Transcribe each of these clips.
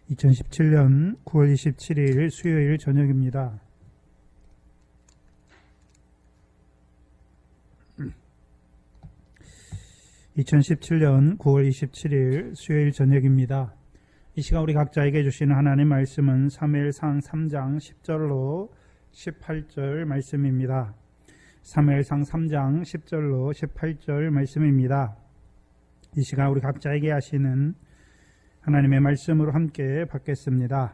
2017년 9월 27일 수요일 저녁입니다. (2017년 9월 27일) 수요일 저녁입니다. 이 시간 우리 각자에게 주시는 하나님의 말씀은 사무엘상 3장 10절로 18절 말씀입니다. 사무엘상 3장 10절로 18절 말씀입니다. 이 시간 우리 각자에게 하시는 하나님의 말씀으로 함께 받겠습니다.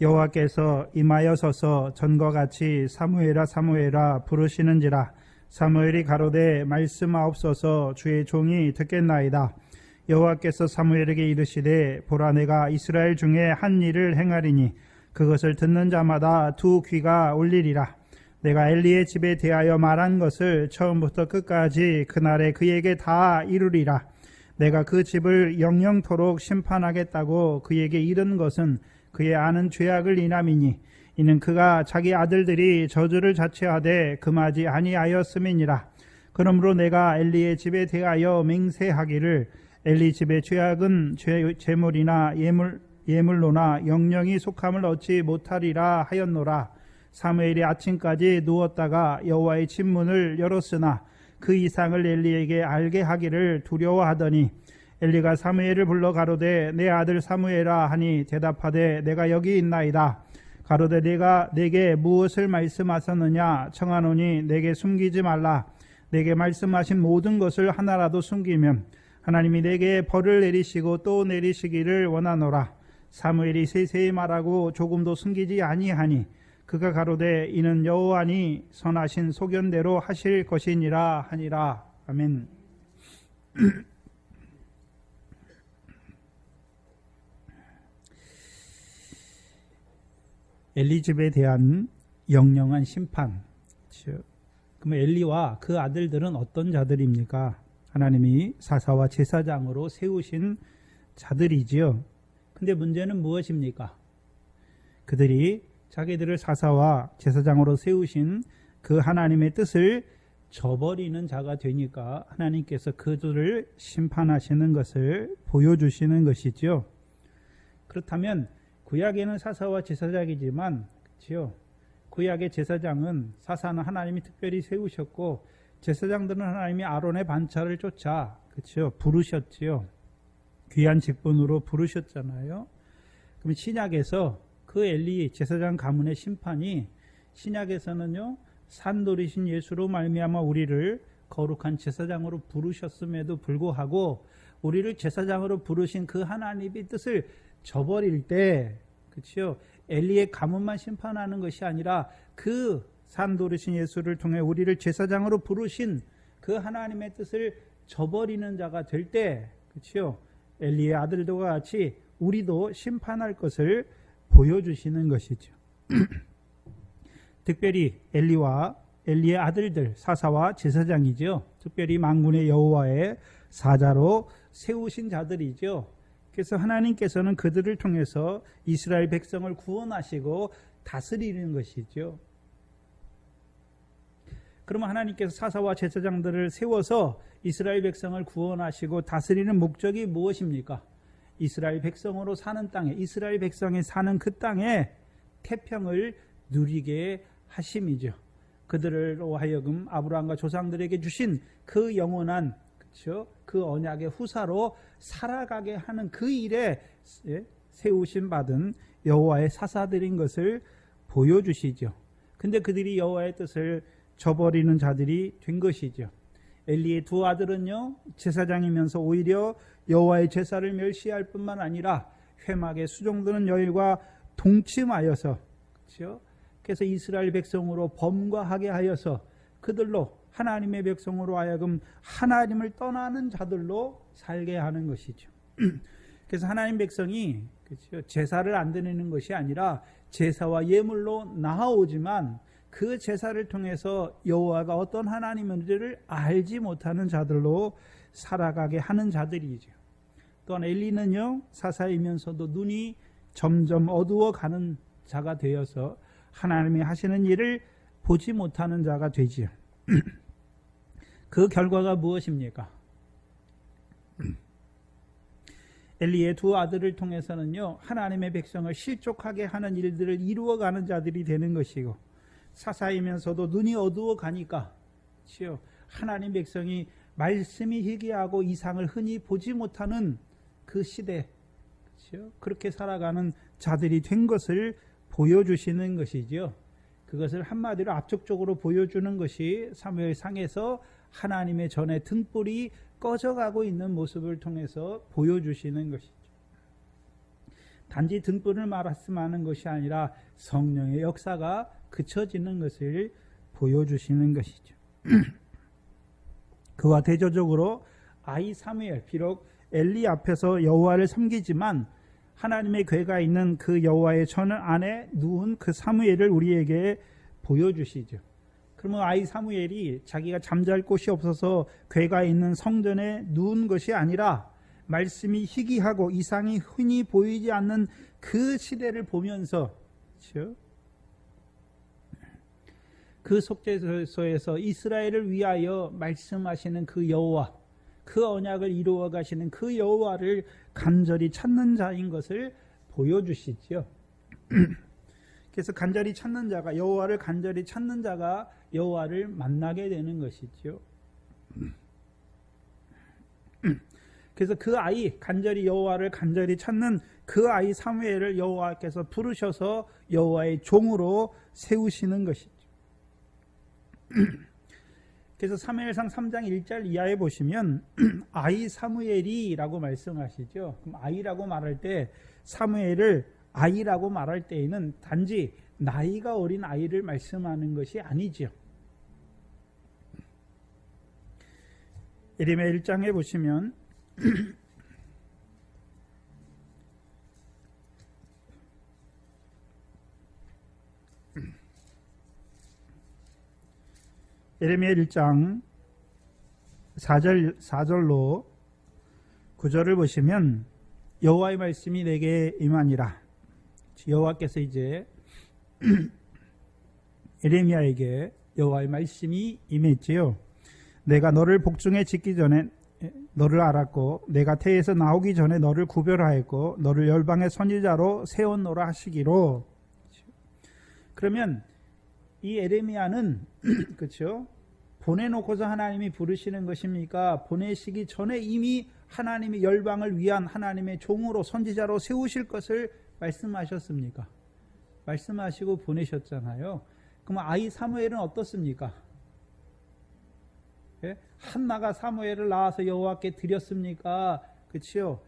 여호와께서 임하여서서 전과 같이 사무엘아 사무엘아 부르시는지라. 사무엘이 가로되 말씀하옵소서, 주의 종이 듣겠나이다. 여호와께서 사무엘에게 이르시되 보라, 내가 이스라엘 중에 한 일을 행하리니 그것을 듣는 자마다 두 귀가 울리리라. 내가 엘리의 집에 대하여 말한 것을 처음부터 끝까지 그날에 그에게 다 이루리라. 내가 그 집을 영영토록 심판하겠다고 그에게 이른 것은 그의 아는 죄악을 인함이니 이는 그가 자기 아들들이 저주를 자체하되 금하지 아니하였음이니라. 그러므로 내가 엘리의 집에 대하여 맹세하기를 엘리 집의 죄악은 제물이나 예물로나 영영이 속함을 얻지 못하리라 하였노라. 사무엘이 아침까지 누웠다가 여호와의 집 문을 열었으나 그 이상을 엘리에게 알게 하기를 두려워하더니 엘리가 사무엘을 불러 가로되 내 아들 사무엘아 하니 대답하되 내가 여기 있나이다. 가로되 내가 내게 무엇을 말씀하셨느냐 청하노니 내게 숨기지 말라. 내게 말씀하신 모든 것을 하나라도 숨기면 하나님이 내게 벌을 내리시고 또 내리시기를 원하노라. 사무엘이 세세히 말하고 조금도 숨기지 아니하니 그가 가로되 이는 여호와니 선하신 소견대로 하실 것이니라 하니라. 아멘. 엘리 집에 대한 영영한 심판. 그러면 엘리와 그 아들들은 어떤 자들입니까? 하나님이 사사와 제사장으로 세우신 자들이지요. 근데 문제는 무엇입니까? 그들이 자기들을 사사와 제사장으로 세우신 그 하나님의 뜻을 저버리는 자가 되니까 하나님께서 그들을 심판하시는 것을 보여주시는 것이죠. 그렇다면 구약에는 사사와 제사장이지만, 그렇죠? 구약의 제사장은, 사사는 하나님이 특별히 세우셨고 제사장들은 하나님이 아론의 반차를 쫓아, 그렇죠? 부르셨지요. 귀한 직분으로 부르셨잖아요. 그럼 신약에서 그 엘리 제사장 가문의 심판이, 신약에서는요 산돌이신 예수로 말미암아 우리를 거룩한 제사장으로 부르셨음에도 불구하고 우리를 제사장으로 부르신 그 하나님의 뜻을 저버릴 때, 그렇죠? 엘리의 가문만 심판하는 것이 아니라 그 산돌이신 예수를 통해 우리를 제사장으로 부르신 그 하나님의 뜻을 저버리는 자가 될 때, 그렇죠? 엘리의 아들들과 같이 우리도 심판할 것을 보여주시는 것이죠. 특별히 엘리와 엘리의 아들들, 사사와 제사장이죠. 특별히 만군의 여호와의 사자로 세우신 자들이죠. 그래서 하나님께서는 그들을 통해서 이스라엘 백성을 구원하시고 다스리는 것이죠. 그러면 하나님께서 사사와 제사장들을 세워서 이스라엘 백성을 구원하시고 다스리는 목적이 무엇입니까? 이스라엘 백성으로 사는 땅에, 이스라엘 백성이 사는 그 땅에 태평을 누리게 하심이죠. 그들로 하여금 아브라함과 조상들에게 주신 그 영원한, 그렇죠? 그 언약의 후사로 살아가게 하는 그 일에 세우심 받은 여호와의 사사들인 것을 보여주시죠. 근데 그들이 여호와의 뜻을 저버리는 자들이 된 것이죠. 엘리의 두 아들은요 제사장이면서 오히려 여호와의 제사를 멸시할 뿐만 아니라 회막에 수종드는 여인과 동침하여서, 그렇죠? 그래서 이스라엘 백성으로 범과하게 하여서 그들로 하나님의 백성으로 하여금 하나님을 떠나는 자들로 살게 하는 것이죠. 그래서 하나님 백성이, 그렇죠? 제사를 안 드리는 것이 아니라 제사와 예물로 나아오지만 그 제사를 통해서 여호와가 어떤 하나님인지를 알지 못하는 자들로 살아가게 하는 자들이죠. 또한 엘리는요 사사이면서도 눈이 점점 어두워가는 자가 되어서 하나님이 하시는 일을 보지 못하는 자가 되지요. 그 결과가 무엇입니까? 엘리의 두 아들을 통해서는요, 하나님의 백성을 실족하게 하는 일들을 이루어가는 자들이 되는 것이고, 사사이면서도 눈이 어두워 가니까, 그렇죠? 하나님 백성이 말씀이 희귀하고 이상을 흔히 보지 못하는 그 시대, 그렇죠? 그렇게 살아가는 자들이 된 것을 보여주시는 것이죠. 그것을 한마디로 압축적으로 보여주는 것이 사무엘상에서 하나님의 전에 등불이 꺼져가고 있는 모습을 통해서 보여주시는 것이죠. 단지 등불을 말씀하는 것이 아니라 성령의 역사가 그쳐지는 것을 보여주시는 것이죠. 그와 대조적으로 아이 사무엘, 비록 엘리 앞에서 여호와를 섬기지만 하나님의 궤가 있는 그 여호와의 전 안에 누운 그 사무엘을 우리에게 보여주시죠. 그러면 아이 사무엘이 자기가 잠잘 곳이 없어서 궤가 있는 성전에 누운 것이 아니라 말씀이 희귀하고 이상이 흔히 보이지 않는 그 시대를 보면서, 그렇죠? 그 속죄소에서 이스라엘을 위하여 말씀하시는 그 여호와, 그 언약을 이루어 가시는 그 여호와를 간절히 찾는 자인 것을 보여주시죠. 그래서 간절히 찾는 자가, 여호와를 간절히 찾는 자가 여호와를 만나게 되는 것이죠. 그래서 그 아이, 간절히 여호와를 간절히 찾는 그 아이 사무엘을 여호와께서 부르셔서 여호와의 종으로 세우시는 것이죠. 그래서 사무엘상 3장 1절 이하에 보시면 아이 사무엘이라고 말씀하시죠. 그럼 아이라고 말할 때, 사무엘을 아이라고 말할 때에는 단지 나이가 어린 아이를 말씀하는 것이 아니죠. 예레미야 1장에 보시면 예레미야 1장 4절로 9절을 보시면 여호와의 말씀이 내게 임하니라. 여호와께서 이제 예레미야에게 여호와의 말씀이 임했지요. 내가 너를 복중에 짓기 전에 너를 알았고 내가 태에서 나오기 전에 너를 구별하였고 너를 열방의 선지자로 세웠노라 하시기로. 그러면 이 예레미야는 그렇죠? 보내놓고서 하나님이 부르시는 것입니까? 보내시기 전에 이미 하나님이 열방을 위한 하나님의 종으로 선지자로 세우실 것을 말씀하셨습니까? 말씀하시고 보내셨잖아요. 그럼 아이 사무엘은 어떻습니까? 예? 한나가 사무엘을 낳아서 여호와께 드렸습니까? 그렇죠?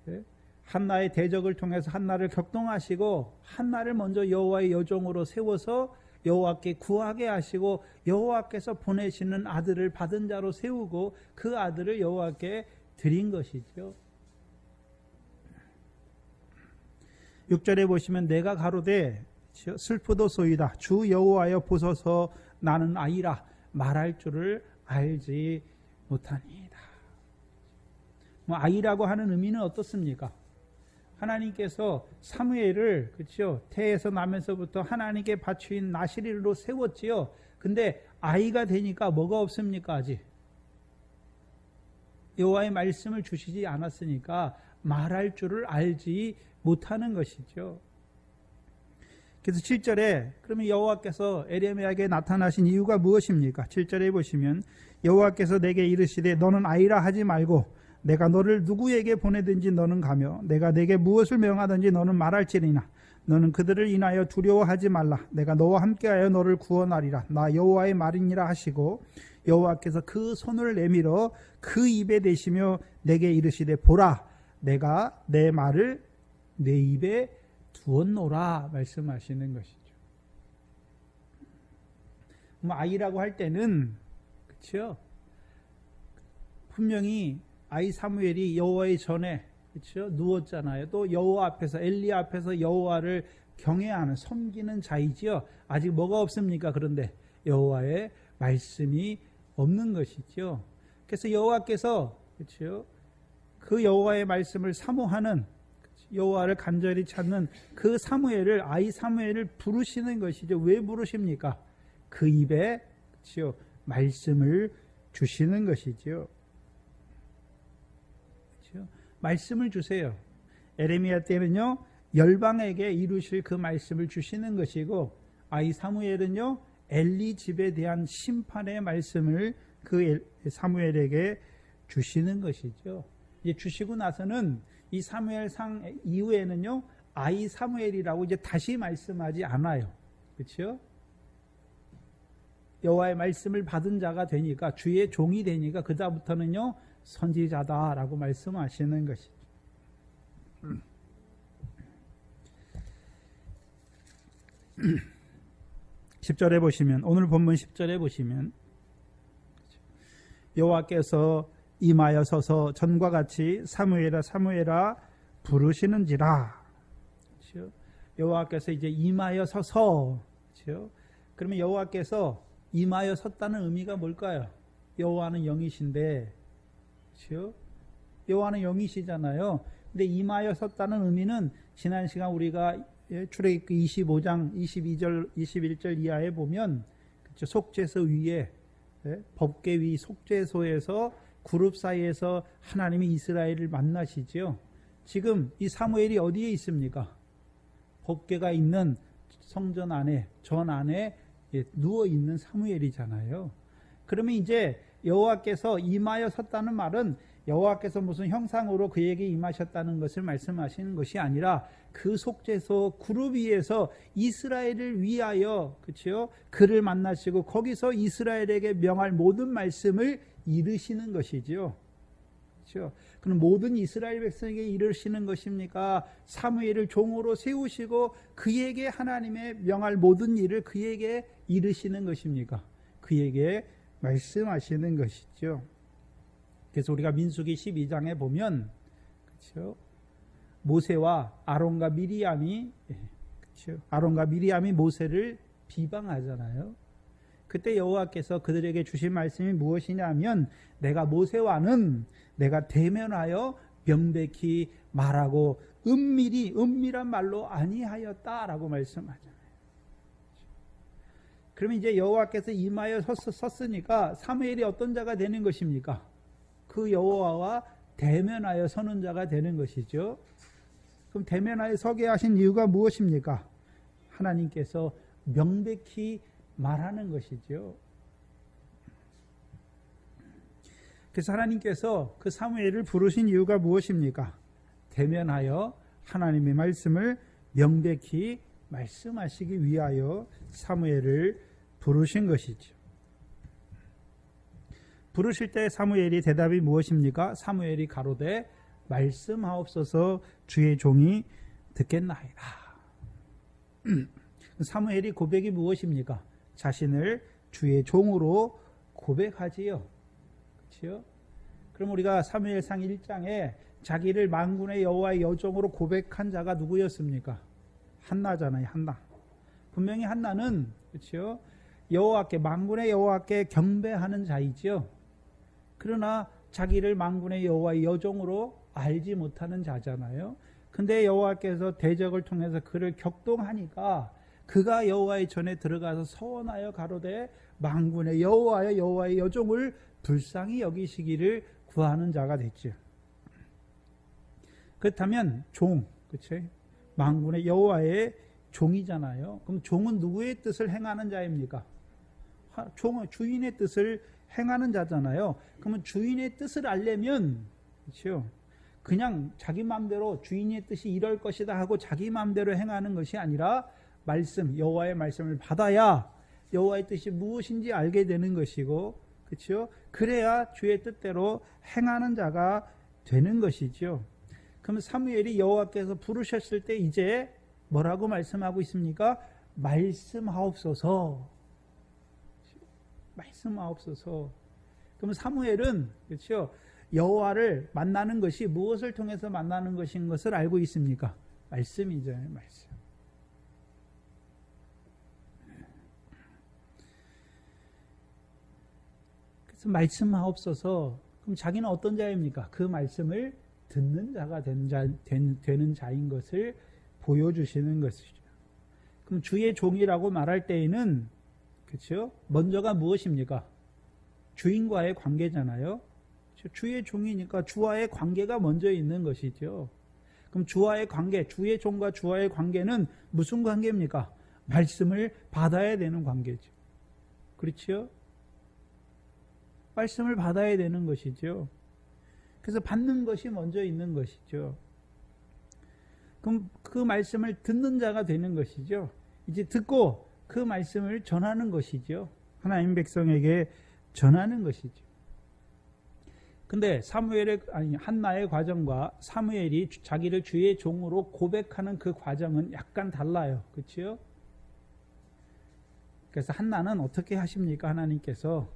예? 한나의 대적을 통해서 한나를 격동하시고 한나를 먼저 여호와의 여종으로 세워서 여호와께 구하게 하시고 여호와께서 보내시는 아들을 받은 자로 세우고 그 아들을 여호와께 드린 것이죠. 6절에 보시면 내가 가로되 슬프도소이다 주 여호와여 보소서 나는 아이라 말할 줄을 알지 못하니이다. 아이라고 하는 의미는 어떻습니까? 하나님께서 사무엘을 그렇죠? 태에서 나면서부터 하나님께 바친 나시리로 세웠지요. 근데 아이가 되니까 뭐가 없습니까? 아직 여호와의 말씀을 주시지 않았으니까 말할 줄을 알지 못하는 것이죠. 그래서 7절에 그러면 여호와께서 에레미야에게 나타나신 이유가 무엇입니까? 7절에 보시면 여호와께서 내게 이르시되 너는 아이라 하지 말고 내가 너를 누구에게 보내든지 너는 가며 내가 내게 무엇을 명하든지 너는 말할지니라. 너는 그들을 인하여 두려워하지 말라. 내가 너와 함께하여 너를 구원하리라. 나 여호와의 말이니라 하시고 여호와께서 그 손을 내밀어 그 입에 대시며 내게 이르시되 보라 내가 내 말을 내 입에 두었노라 말씀하시는 것이죠. 아이라고 할 때는 그렇죠? 분명히 아이 사무엘이 여호와의 전에 그렇죠? 누웠잖아요. 또 여호와 앞에서 엘리 앞에서 여호와를 경외하는 섬기는 자이지요. 아직 뭐가 없습니까? 그런데 여호와의 말씀이 없는 것이죠. 그래서 여호와께서 그렇죠? 그 여호와의 말씀을 사모하는 여호와를 간절히 찾는 그 사무엘을 아이 사무엘을 부르시는 것이죠. 왜 부르십니까? 그 입에 그렇죠? 말씀을 주시는 것이죠. 말씀을 주세요. 에레미야 때는요, 열방에게 이루실 그 말씀을 주시는 것이고, 이 사무엘은요, 엘리 집에 대한 심판의 말씀을 그 사무엘에게 주시는 것이죠. 이제 주시고 나서는 이 사무엘상 이후에는요, 아이 사무엘이라고 이제 다시 말씀하지 않아요. 그렇죠? 여호와의 말씀을 받은 자가 되니까, 주의 종이 되니까 그다음부터는요, 선지자다라고 말씀하시는 것이죠. 10절에 보시면, 오늘 본문 10절에 보시면, 여호와께서 임하여 서서 전과 같이 사무엘아 사무엘아 부르시는지라. 그렇죠? 여호와께서 이제 임하여 서서, 그렇죠? 그러면 여호와께서 임하여 섰다는 의미가 뭘까요? 여호와는 영이신데, 그렇죠? 여호와는 영이시잖아요. 근데 임하여 섰다는 의미는 지난 시간 우리가 출애굽기 25장 22절 21절 이하에 보면, 그렇죠? 속죄소 위에, 법궤 위 속죄소에서 그룹 사이에서 하나님이 이스라엘을 만나시죠. 지금 이 사무엘이 어디에 있습니까? 법궤가 있는 성전 안에, 전 안에 누워 있는 사무엘이잖아요. 그러면 이제 여호와께서 임하여 섰다는 말은 여호와께서 무슨 형상으로 그에게 임하셨다는 것을 말씀하시는 것이 아니라, 그 속죄소 그룹 위에서 이스라엘을 위하여, 그렇죠? 그를 만나시고 거기서 이스라엘에게 명할 모든 말씀을 이르시는 것이죠. 그렇죠? 그럼 모든 이스라엘 백성에게 이르시는 것입니까? 사무엘을 종으로 세우시고 그에게 하나님의 명할 모든 일을 그에게 이르시는 것입니까? 그에게 말씀하시는 것이죠. 그래서 우리가 민수기 12장에 보면, 그렇죠? 모세와 아론과 미리암이, 그렇죠? 아론과 미리암이 모세를 비방하잖아요. 그때 여호와께서 그들에게 주신 말씀이 무엇이냐면, 내가 모세와는 내가 대면하여 명백히 말하고 은밀한 말로 아니하였다라고 말씀하잖아요. 그러면 이제 여호와께서 임하여 섰으니까 사무엘이 어떤 자가 되는 것입니까? 그 여호와와 대면하여 서는 자가 되는 것이죠. 그럼 대면하여 서게 하신 이유가 무엇입니까? 하나님께서 명백히 말하는 것이죠. 그래서 하나님께서 그 사무엘을 부르신 이유가 무엇입니까? 대면하여 하나님의 말씀을 명백히 말씀하시기 위하여 사무엘을 부르신 것이죠. 부르실 때 사무엘이 대답이 무엇입니까? 사무엘이 가로되 말씀하옵소서 주의 종이 듣겠나이다. 사무엘이 고백이 무엇입니까? 자신을 주의 종으로 고백하지요. 그렇죠? 그럼 우리가 사무엘상 1장에 자기를 만군의 여호와의 여종으로 고백한 자가 누구였습니까? 한나잖아요. 한나. 분명히 한나는, 그렇죠? 여호와께, 만군의 여호와께 경배하는 자이지요. 그러나 자기를 만군의 여호와의 여종으로 알지 못하는 자잖아요. 근데 여호와께서 대적을 통해서 그를 격동하니까 그가 여호와의 전에 들어가서 서원하여 가로되 만군의 여호와의 여종을 불쌍히 여기시기를 구하는 자가 됐죠. 그렇다면 종, 그렇죠? 만군의 여호와의 종이잖아요. 그럼 종은 누구의 뜻을 행하는 자입니까? 종은 주인의 뜻을 행하는 자잖아요. 그러면 주인의 뜻을 알려면, 그렇죠? 그냥 자기 마음대로 주인의 뜻이 이럴 것이다 하고 자기 마음대로 행하는 것이 아니라 말씀, 여호와의 말씀을 받아야 여호와의 뜻이 무엇인지 알게 되는 것이고, 그렇죠? 그래야 주의 뜻대로 행하는 자가 되는 것이죠. 그럼 사무엘이 여호와께서 부르셨을 때 이제 뭐라고 말씀하고 있습니까? 말씀하옵소서. 말씀하옵소서. 그럼 사무엘은, 그렇죠? 여호와를 만나는 것이 무엇을 통해서 만나는 것인 것을 알고 있습니까? 말씀이죠. 말씀. 그래서 말씀하옵소서. 그럼 자기는 어떤 자입니까? 그 말씀을 듣는 자가 되는 자인 것을 보여주시는 것이죠. 그럼 주의 종이라고 말할 때에는, 그렇죠? 먼저가 무엇입니까? 주인과의 관계잖아요. 주의 종이니까 주와의 관계가 먼저 있는 것이죠. 그럼 주와의 관계, 주의 종과 주와의 관계는 무슨 관계입니까? 말씀을 받아야 되는 관계죠. 그렇죠? 말씀을 받아야 되는 것이죠. 그래서 받는 것이 먼저 있는 것이죠. 그럼 그 말씀을 듣는 자가 되는 것이죠. 이제 듣고 그 말씀을 전하는 것이죠. 하나님 백성에게 전하는 것이죠. 근데 한나의 과정과 사무엘이 자기를 주의 종으로 고백하는 그 과정은 약간 달라요. 그렇죠? 그래서 한나는 어떻게 하십니까? 하나님께서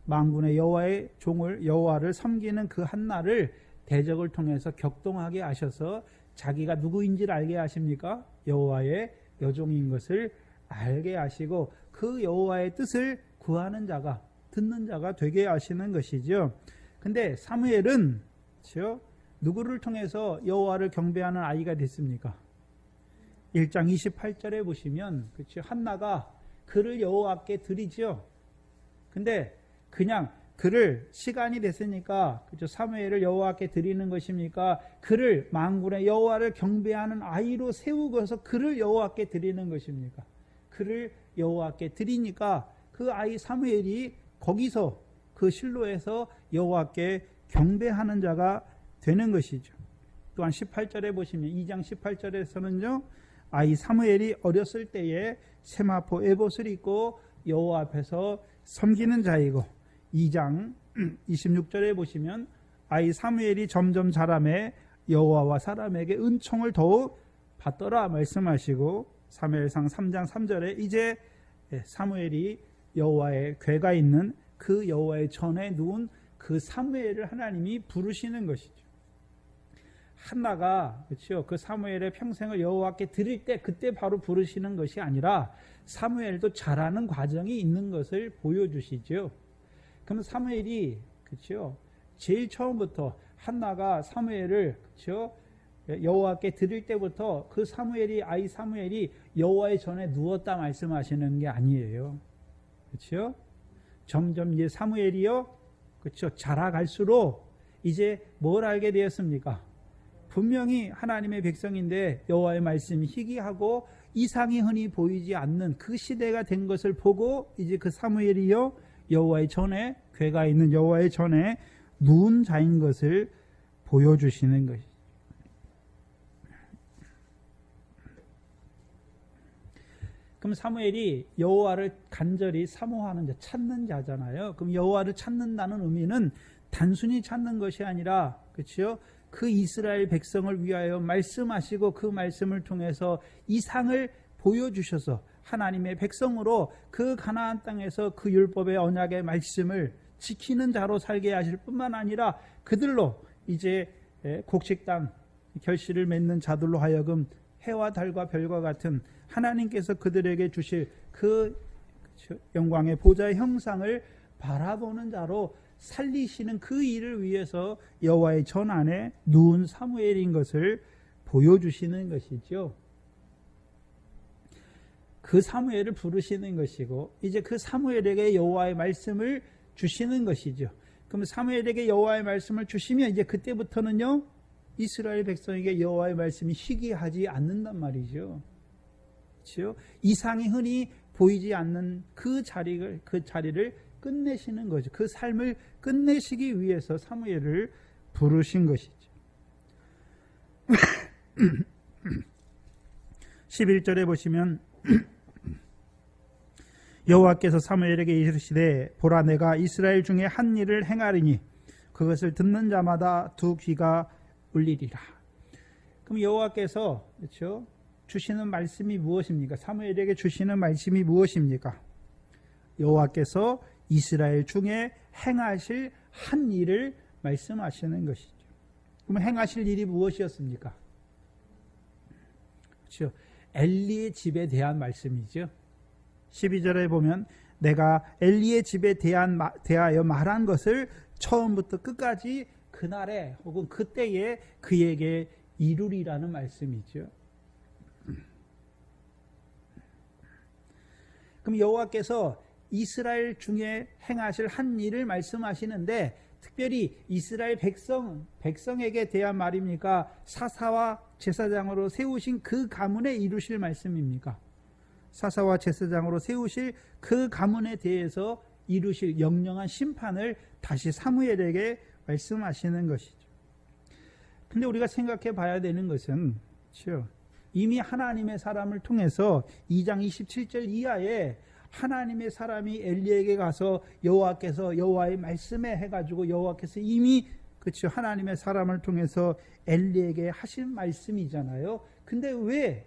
만군의 여호와의 종을 여호와를 섬기는 그 한나를 대적을 통해서 격동하게 하셔서 자기가 누구인지를 알게 하십니까? 여호와의 여종인 것을 알게 하시고 그 여호와의 뜻을 구하는 자가, 듣는 자가 되게 하시는 것이죠. 근데 사무엘은 그렇죠? 누구를 통해서 여호와를 경배하는 아이가 됐습니까? 1장 28절에 보시면 그렇죠? 한나가 그를 여호와께 드리죠. 근데 그냥 그를 시간이 됐으니까 그렇죠? 사무엘을 여호와께 드리는 것입니까? 그를 만군의 여호와를 경배하는 아이로 세우고서 그를 여호와께 드리는 것입니까? 그를 여호와께 드리니까 그 아이 사무엘이 거기서 그 실로에서 여호와께 경배하는 자가 되는 것이죠. 또한 18절에 보시면 2장 18절에서는요. 아이 사무엘이 어렸을 때에 세마포 에봇을 입고 여호와 앞에서 섬기는 자이고 2장 26절에 보시면 아이 사무엘이 점점 자라매 여호와와 사람에게 은총을 더욱 받더라 말씀하시고 사무엘상 3장 3절에 이제 사무엘이 여호와의 궤가 있는 그 여호와의 전에 누운 그 사무엘을 하나님이 부르시는 것이죠. 한나가 그렇죠. 그 사무엘의 평생을 여호와께 드릴 때 그때 바로 부르시는 것이 아니라 사무엘도 자라는 과정이 있는 것을 보여주시죠. 그럼 사무엘이 그렇죠. 제일 처음부터 한나가 사무엘을 그렇죠. 여호와께 드릴 때부터 그 아이 사무엘이 여호와의 전에 누웠다 말씀하시는 게 아니에요. 그렇죠? 점점 이제 사무엘이요, 그렇죠? 자라갈수록 이제 뭘 알게 되었습니까? 분명히 하나님의 백성인데 여호와의 말씀이 희귀하고 이상이 흔히 보이지 않는 그 시대가 된 것을 보고 이제 그 사무엘이요, 여호와의 전에 궤가 있는 여호와의 전에 누운 자인 것을 보여주시는 것이죠. 그럼 사무엘이 여호와를 간절히 사모하는 자, 찾는 자잖아요. 그럼 여호와를 찾는다는 의미는 단순히 찾는 것이 아니라 그렇죠? 그 이스라엘 백성을 위하여 말씀하시고 그 말씀을 통해서 이상을 보여주셔서 하나님의 백성으로 그 가나안 땅에서 그 율법의 언약의 말씀을 지키는 자로 살게 하실 뿐만 아니라 그들로 이제 곡식 땅 결실을 맺는 자들로 하여금 해와 달과 별과 같은 하나님께서 그들에게 주실 그 영광의 보좌의 형상을 바라보는 자로 살리시는 그 일을 위해서 여호와의 전 안에 누운 사무엘인 것을 보여주시는 것이죠. 그 사무엘을 부르시는 것이고 이제 그 사무엘에게 여호와의 말씀을 주시는 것이죠. 그럼 사무엘에게 여호와의 말씀을 주시면 이제 그때부터는요 이스라엘 백성에게 여호와의 말씀이 희귀하지 않는단 말이죠. 그렇죠? 이상이 흔히 보이지 않는 그 자리를 끝내시는 거죠. 그 삶을 끝내시기 위해서 사무엘을 부르신 것이죠. 11절에 보시면 여호와께서 사무엘에게 이르시되 보라 내가 이스라엘 중에 한 일을 행하리니 그것을 듣는 자마다 두 귀가 울리리라. 그럼 여호와께서 그렇죠? 주시는 말씀이 무엇입니까? 사무엘에게 주시는 말씀이 무엇입니까? 여호와께서 이스라엘 중에 행하실 한 일을 말씀하시는 것이죠. 그럼 행하실 일이 무엇이었습니까? 그렇죠? 엘리의 집에 대한 말씀이죠. 12절에 보면 내가 엘리의 집에 대하여 말한 것을 처음부터 끝까지 그날에 혹은 그때에 그에게 이루리라는 말씀이죠. 그럼 여호와께서 이스라엘 중에 행하실 한 일을 말씀하시는데 특별히 이스라엘 백성에게 대한 말입니까? 사사와 제사장으로 세우신 그 가문에 이루실 말씀입니까? 사사와 제사장으로 세우실 그 가문에 대해서 이루실 영영한 심판을 다시 사무엘에게 말씀하시는 것이죠. 근데 우리가 생각해 봐야 되는 것은 그렇죠? 이미 하나님의 사람을 통해서 2장 27절 이하에 하나님의 사람이 엘리에게 가서 여호와의 말씀에 해가지고 여호와께서 이미 그렇죠 하나님의 사람을 통해서 엘리에게 하신 말씀이잖아요. 근데 왜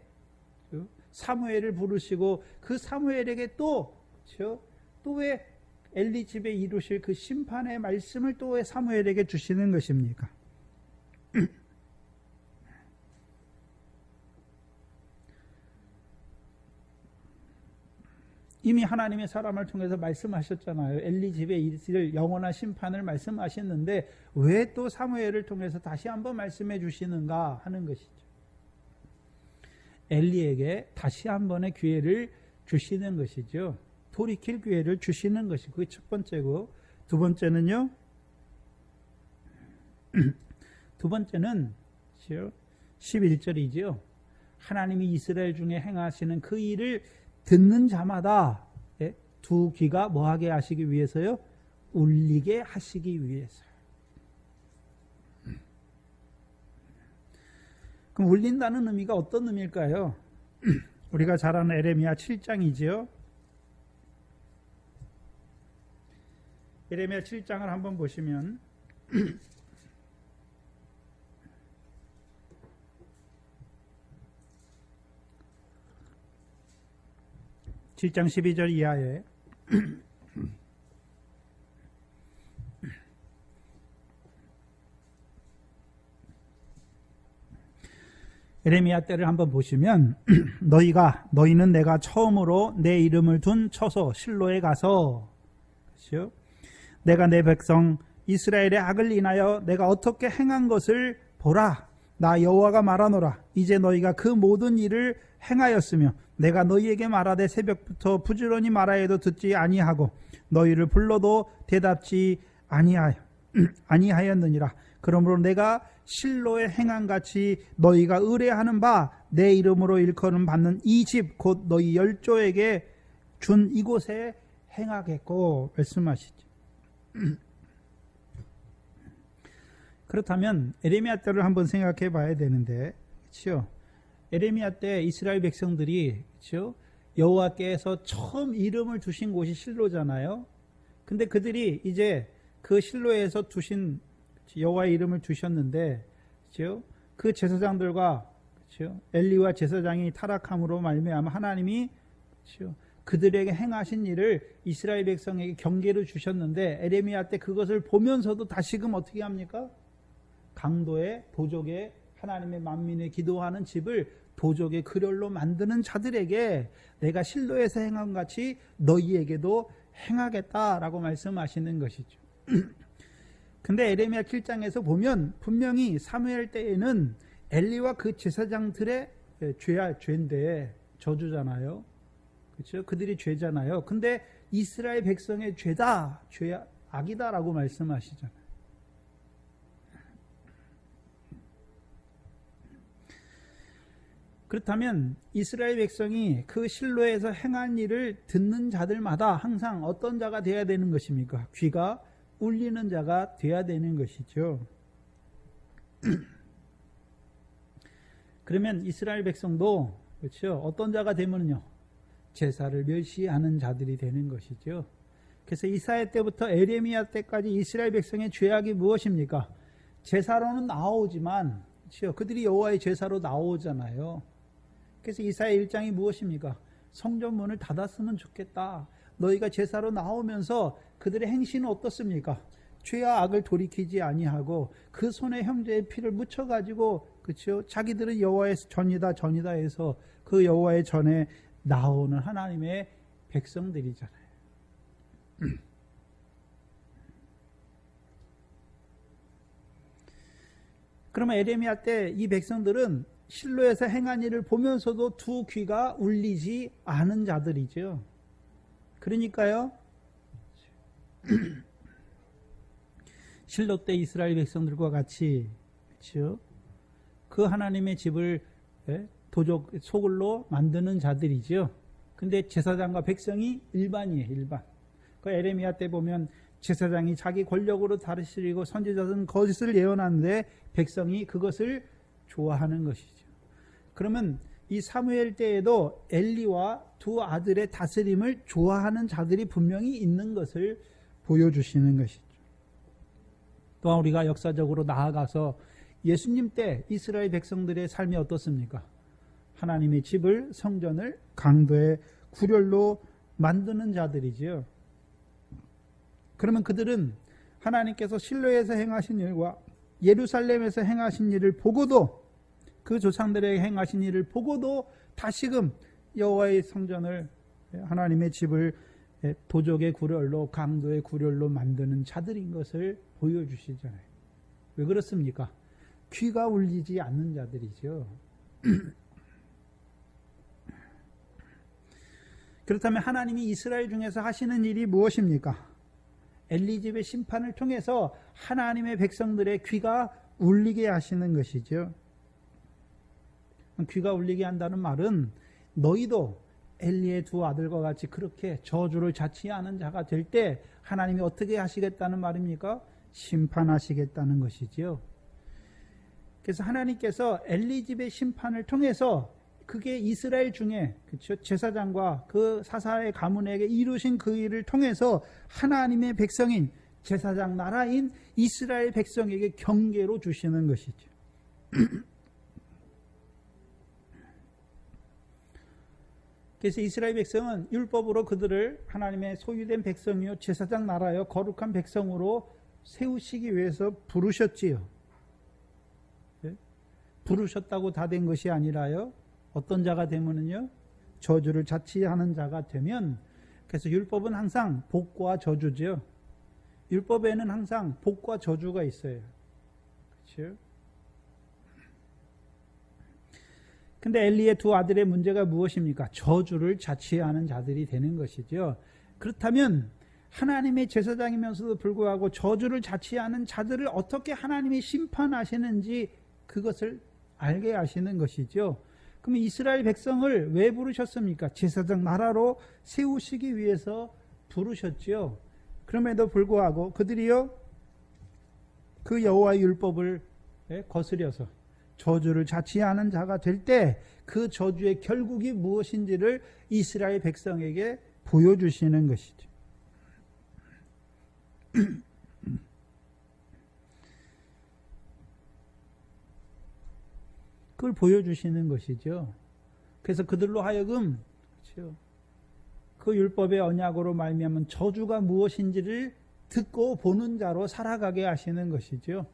사무엘을 부르시고 그 사무엘에게 또 왜 엘리 집에 이루실 그 심판의 말씀을 또 왜 사무엘에게 주시는 것입니까? 이미 하나님의 사람을 통해서 말씀하셨잖아요. 엘리 집에 있을 영원한 심판을 말씀하셨는데 왜 또 사무엘을 통해서 다시 한번 말씀해 주시는가 하는 것이죠. 엘리에게 다시 한 번의 기회를 주시는 것이죠. 돌이킬 기회를 주시는 것이 그게 첫 번째고, 두 번째는요. 두 번째는 11절이죠. 하나님이 이스라엘 중에 행하시는 그 일을 듣는 자마다 두 귀가 뭐하게 하시기 위해서요? 울리게 하시기 위해서. 그럼 울린다는 의미가 어떤 의미일까요? 우리가 잘 아는 에레미야 7장이지요. 에레미야 7장을 한번 보시면 7장 12절 이하에 에레미야 때를 한번 보시면 너희는 내가 처음으로 내 이름을 둔 처소 실로에 가서 그렇죠? 내가 내 백성 이스라엘의 악을 인하여 내가 어떻게 행한 것을 보라. 나 여호와가 말하노라. 이제 너희가 그 모든 일을 행하였으며 내가 너희에게 말하되 새벽부터 부지런히 말하여도 듣지 아니하고 너희를 불러도 대답지 아니하였느니라. 그러므로 내가 실로에 행한 같이 너희가 의뢰하는 바 내 이름으로 일컬음 받는 이 집 곧 너희 열조에게 준 이곳에 행하겠고 말씀하시죠. 그렇다면 에레미야 때를 한번 생각해 봐야 되는데 그렇죠? 에레미야 때 이스라엘 백성들이 그렇죠? 여호와께서 처음 이름을 두신 곳이 실로잖아요. 근데 그들이 이제 그 실로에서 두신 여호와의 이름을 두셨는데 그렇죠? 그 제사장들과 그렇죠? 엘리와 제사장이 타락함으로 말미암아 하나님이 그렇죠? 그들에게 행하신 일을 이스라엘 백성에게 경계를 주셨는데 에레미야 때 그것을 보면서도 다시금 어떻게 합니까? 강도의 도적의 하나님의 만민의 기도하는 집을 도적의 그럴로 만드는 자들에게 내가 실로에서 행한 같이 너희에게도 행하겠다라고 말씀하시는 것이죠. 근데 에레미야 7장에서 보면 분명히 사무엘 때에는 엘리와 그 제사장들의 죄인데 저주잖아요. 그렇죠? 그들이 죄잖아요. 근데 이스라엘 백성의 죄다, 악이다라고 말씀하시잖아요. 그렇다면 이스라엘 백성이 그 실로에서 행한 일을 듣는 자들마다 항상 어떤 자가 되어야 되는 것입니까? 귀가 울리는 자가 되어야 되는 것이죠. 그러면 이스라엘 백성도 그렇죠? 어떤 자가 되면요? 제사를 멸시하는 자들이 되는 것이죠. 그래서 이사야 때부터 에레미야 때까지 이스라엘 백성의 죄악이 무엇입니까? 제사로는 나오지만 그렇죠? 그들이 여호와의 제사로 나오잖아요. 그래서 이사야 1장이 무엇입니까? 성전문을 닫았으면 좋겠다. 너희가 제사로 나오면서 그들의 행실은 어떻습니까? 죄와 악을 돌이키지 아니하고 그 손에 형제의 피를 묻혀가지고 그렇죠? 자기들은 여호와의 전이다 해서 그 여호와의 전에 나오는 하나님의 백성들이잖아요. 그러면 에레미야 때 이 백성들은 실로에서 행한 일을 보면서도 두 귀가 울리지 않은 자들이죠. 그러니까요. 실로 때 이스라엘 백성들과 같이 그렇죠? 그 하나님의 집을 도적 소굴로 만드는 자들이죠. 근데 제사장과 백성이 일반이에요. 일반. 그 에레미야 때 보면 제사장이 자기 권력으로 다스리고 선지자들은 거짓을 예언하는데 백성이 그것을 좋아하는 것이죠. 그러면 이 사무엘 때에도 엘리와 두 아들의 다스림을 좋아하는 자들이 분명히 있는 것을 보여주시는 것이죠. 또한 우리가 역사적으로 나아가서 예수님 때 이스라엘 백성들의 삶이 어떻습니까? 하나님의 집을, 성전을 강도의 구렬로 만드는 자들이지요. 그러면 그들은 하나님께서 실로에서 행하신 일과 예루살렘에서 행하신 일을 보고도 그 조상들에게 행하신 일을 보고도 다시금 여호와의 성전을 하나님의 집을 도적의 구렬로 강도의 구렬로 만드는 자들인 것을 보여주시잖아요. 왜 그렇습니까? 귀가 울리지 않는 자들이죠. 그렇다면 하나님이 이스라엘 중에서 하시는 일이 무엇입니까? 엘리 집의 심판을 통해서 하나님의 백성들의 귀가 울리게 하시는 것이죠. 귀가 울리게 한다는 말은 너희도 엘리의 두 아들과 같이 그렇게 저주를 자취하는 자가 될 때 하나님이 어떻게 하시겠다는 말입니까? 심판하시겠다는 것이지요. 그래서 하나님께서 엘리 집의 심판을 통해서 그게 이스라엘 중에 그렇죠? 제사장과 그 사사의 가문에게 이루신 그 일을 통해서 하나님의 백성인 제사장 나라인 이스라엘 백성에게 경계로 주시는 것이죠. 그래서 이스라엘 백성은 율법으로 그들을 하나님의 소유된 백성이요 제사장 나라요 거룩한 백성으로 세우시기 위해서 부르셨지요. 네? 부르셨다고 다 된 것이 아니라요. 어떤 자가 되면은요 저주를 자취하는 자가 되면 그래서 율법은 항상 복과 저주죠. 율법에는 항상 복과 저주가 있어요. 그렇죠? 근데 엘리의 두 아들의 문제가 무엇입니까? 저주를 자취하는 자들이 되는 것이죠. 그렇다면 하나님의 제사장이면서도 불구하고 저주를 자취하는 자들을 어떻게 하나님이 심판하시는지 그것을 알게 하시는 것이죠. 그럼 이스라엘 백성을 왜 부르셨습니까? 제사장 나라로 세우시기 위해서 부르셨죠. 그럼에도 불구하고 그들이요 그 여호와의 율법을 거스려서 저주를 자취하는 자가 될 때 그 저주의 결국이 무엇인지를 이스라엘 백성에게 보여주시는 것이죠. 그걸 보여주시는 것이죠. 그래서 그들로 하여금 그렇죠? 그 율법의 언약으로 말미암은 저주가 무엇인지를 듣고 보는 자로 살아가게 하시는 것이죠.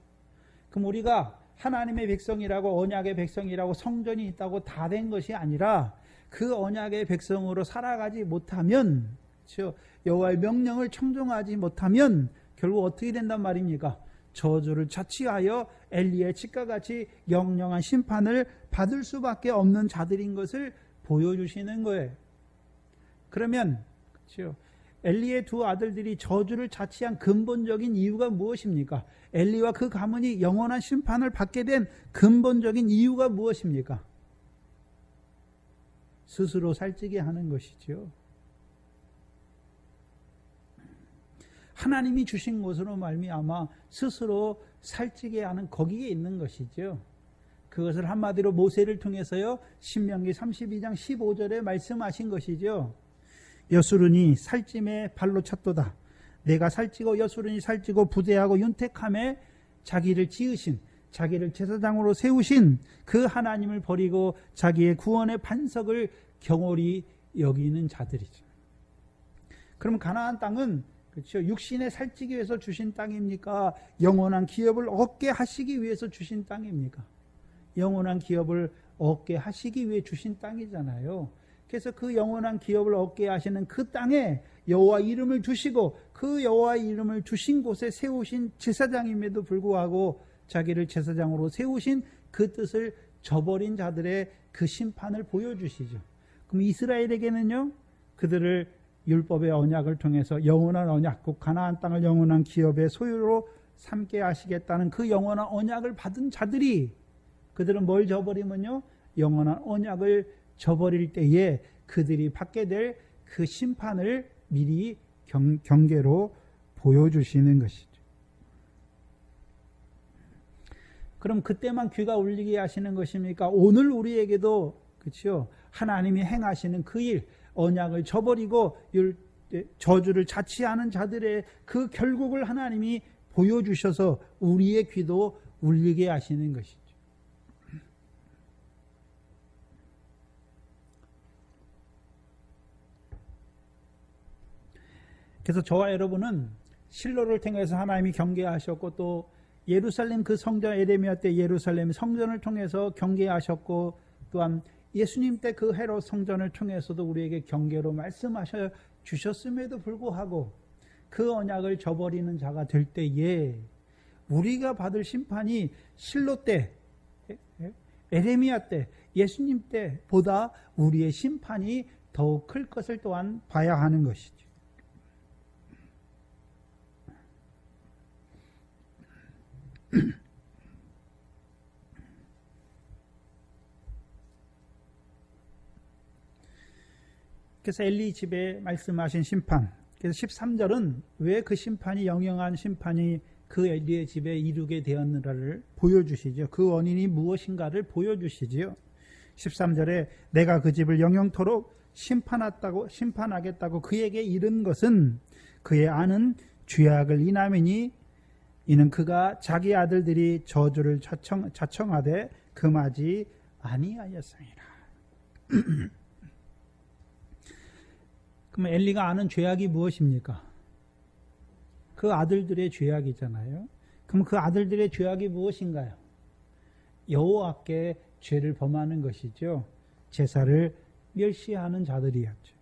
그럼 우리가 하나님의 백성이라고 언약의 백성이라고 성전이 있다고 다 된 것이 아니라 그 언약의 백성으로 살아가지 못하면 그렇죠? 여호와의 명령을 청종하지 못하면 결국 어떻게 된단 말입니까? 저주를 자취하여 엘리의 집과 같이 영영한 심판을 받을 수밖에 없는 자들인 것을 보여주시는 거예요. 그러면 그렇죠? 엘리의 두 아들들이 저주를 자취한 근본적인 이유가 무엇입니까? 엘리와 그 가문이 영원한 심판을 받게 된 근본적인 이유가 무엇입니까? 스스로 살찌게 하는 것이죠. 하나님이 주신 것으로 말미암아 스스로 살찌게 하는 거기에 있는 것이죠. 그것을 한마디로 모세를 통해서요. 신명기 32장 15절에 말씀하신 것이죠. 여수run이 살찜에 발로 찼도다. 내가 살찌고 여수run이 살찌고 부대하고 윤택함에 자기를 지으신 자기를 제사장으로 세우신 그 하나님을 버리고 자기의 구원의 반석을 경홀히 여기는 자들이죠. 그럼 가나안 땅은 그렇죠. 육신에 살찌기 위해서 주신 땅입니까? 영원한 기업을 얻게 하시기 위해서 주신 땅입니까? 영원한 기업을 얻게 하시기 위해 주신 땅이잖아요. 그래서 그 영원한 기업을 얻게 하시는 그 땅에 여호와 이름을 두시고 그 여호와 이름을 두신 곳에 세우신 제사장임에도 불구하고 자기를 제사장으로 세우신 그 뜻을 저버린 자들의 그 심판을 보여주시죠. 그럼 이스라엘에게는요, 그들을 율법의 언약을 통해서 영원한 언약, 곧 가나안 땅을 영원한 기업의 소유로 삼게 하시겠다는 그 영원한 언약을 받은 자들이, 그들은 뭘 저버리면요, 영원한 언약을 저버릴 때에 그들이 받게 될 그 심판을 미리 경계로 보여주시는 것이죠. 그럼 그때만 귀가 울리게 하시는 것입니까? 오늘 우리에게도, 그렇죠, 하나님이 행하시는 그 일, 언약을 저버리고 저주를 자취하는 자들의 그 결국을 하나님이 보여주셔서 우리의 귀도 울리게 하시는 것이죠. 그래서 저와 여러분은 실로를 통해서 하나님이 경계하셨고, 또 예루살렘 그 성전, 에레미야 때 예루살렘 성전을 통해서 경계하셨고, 또한 예수님 때 그 헤롯 성전을 통해서도 우리에게 경계로 말씀하셔 주셨음에도 불구하고 그 언약을 저버리는 자가 될 때에 우리가 받을 심판이 실로 때, 에레미야 때, 예수님 때보다 우리의 심판이 더욱 클 것을 또한 봐야 하는 것이죠. 그래서 엘리 집에 말씀하신 심판, 그래서 13절은 왜 그 심판이, 영영한 심판이 그 엘리의 집에 이루게 되었느냐를 보여주시죠. 그 원인이 무엇인가를 보여주시지요. 13절에 내가 그 집을 영영토록 심판하겠다고 그에게 이른 것은 그의 아는 죄악을 인함이니 이는 그가 자기 아들들이 저주를 자청하되 금하지 아니하였습니다. 그럼 엘리가 아는 죄악이 무엇입니까? 그 아들들의 죄악이잖아요. 그럼 그 아들들의 죄악이 무엇인가요? 여호와께 죄를 범하는 것이죠. 제사를 멸시하는 자들이었죠.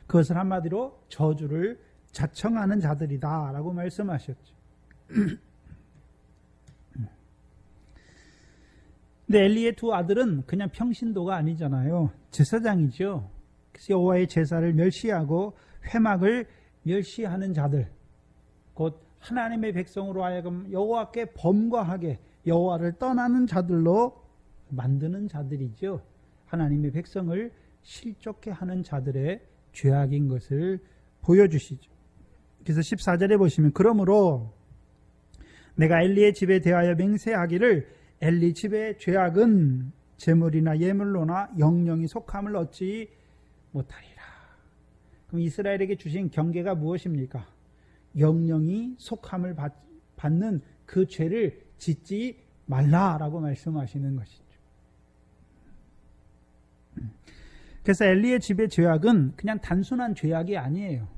그것을 한마디로 저주를 자청하는 자들이다 라고 말씀하셨죠. 근데 엘리의 두 아들은 그냥 평신도가 아니잖아요. 제사장이죠. 그래서 여호와의 제사를 멸시하고 회막을 멸시하는 자들, 곧 하나님의 백성으로 하여금 여호와께 범과하게 여호와를 떠나는 자들로 만드는 자들이죠. 하나님의 백성을 실족해 하는 자들의 죄악인 것을 보여주시죠. 그래서 14절에 보시면 그러므로 내가 엘리의 집에 대하여 맹세하기를 엘리 집의 죄악은 제물이나 예물로나 영영이 속함을 얻지 못하리라. 그럼 이스라엘에게 주신 경계가 무엇입니까? 영영이 속함을 받는 그 죄를 짓지 말라라고 말씀하시는 것이죠. 그래서 엘리의 집의 죄악은 그냥 단순한 죄악이 아니에요.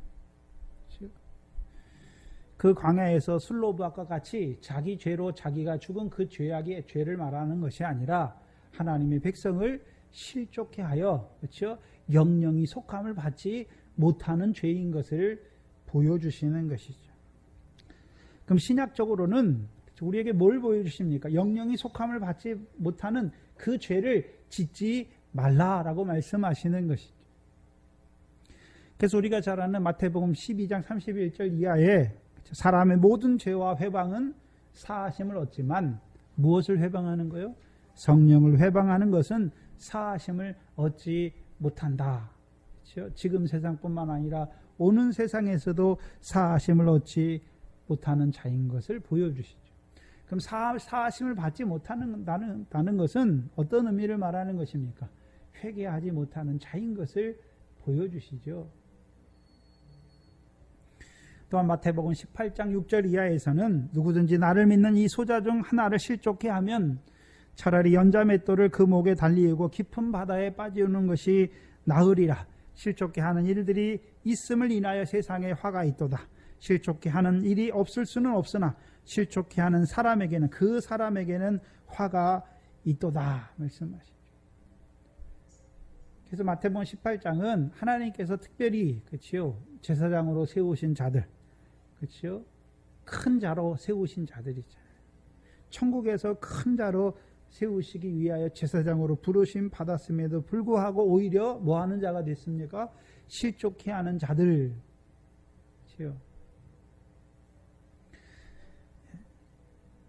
그 광야에서 슬로브악과 같이 자기 죄로 자기가 죽은 그 죄악의 죄를 말하는 것이 아니라 하나님의 백성을 실족해 하여, 그렇죠? 영영이 속함을 받지 못하는 죄인 것을 보여주시는 것이죠. 그럼 신약적으로는 우리에게 뭘 보여주십니까? 영영이 속함을 받지 못하는 그 죄를 짓지 말라라고 말씀하시는 것이죠. 그래서 우리가 잘 아는 마태복음 12장 31절 이하에 사람의 모든 죄와 회방은 사하심을 얻지만 무엇을 회방하는 거요? 성령을 회방하는 것은 사하심을 얻지 못한다. 그렇죠? 지금 세상뿐만 아니라 오는 세상에서도 사하심을 얻지 못하는 자인 것을 보여주시죠. 그럼 사하심을 받지 못한다는 것은 어떤 의미를 말하는 것입니까? 회개하지 못하는 자인 것을 보여주시죠. 또한 마태복음 18장 6절 이하에서는 누구든지 나를 믿는 이 소자 중 하나를 실족해 하면 차라리 연자맷돌을 그 목에 달리고 깊은 바다에 빠지는 것이 나으리라. 실족해 하는 일들이 있음을 인하여 세상에 화가 있도다. 실족해 하는 일이 없을 수는 없으나 실족해 하는 사람에게는, 그 사람에게는 화가 있도다 말씀하시죠. 그래서 마태복음 18장은 하나님께서 특별히, 그렇죠, 제사장으로 세우신 자들, 그렇죠, 큰 자로 세우신 자들이잖아요. 천국에서 큰 자로 세우시기 위하여 제사장으로 부르심 받았음에도 불구하고 오히려 뭐 하는 자가 됐습니까? 실족해 하는 자들, 그렇죠.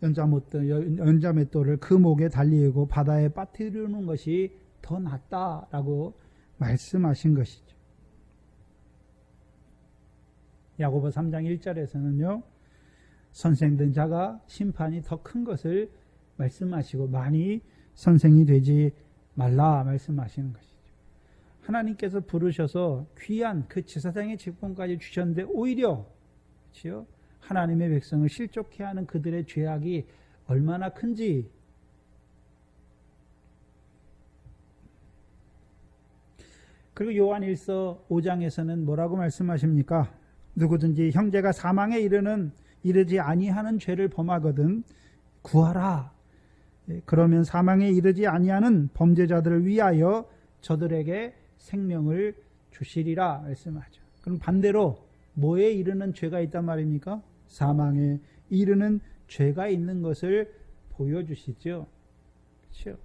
연자맷돌을 그 목에 달리고 바다에 빠뜨리는 것이 더 낫다라고 말씀하신 것이죠. 야고보 3장 1절에서는요. 선생된 자가 심판이 더 큰 것을 말씀하시고 많이 선생이 되지 말라 말씀하시는 것이죠. 하나님께서 부르셔서 귀한 그 제사장의 직분까지 주셨는데 오히려 그렇죠? 하나님의 백성을 실족해 하는 그들의 죄악이 얼마나 큰지 그리고 요한 1서 5장에서는 뭐라고 말씀하십니까? 누구든지 형제가 사망에 이르지 아니하는 죄를 범하거든 구하라. 그러면 사망에 이르지 아니하는 범죄자들을 위하여 저들에게 생명을 주시리라 말씀하죠. 그럼 반대로 뭐에 이르는 죄가 있단 말입니까? 사망에 이르는 죄가 있는 것을 보여주시죠. 그렇죠?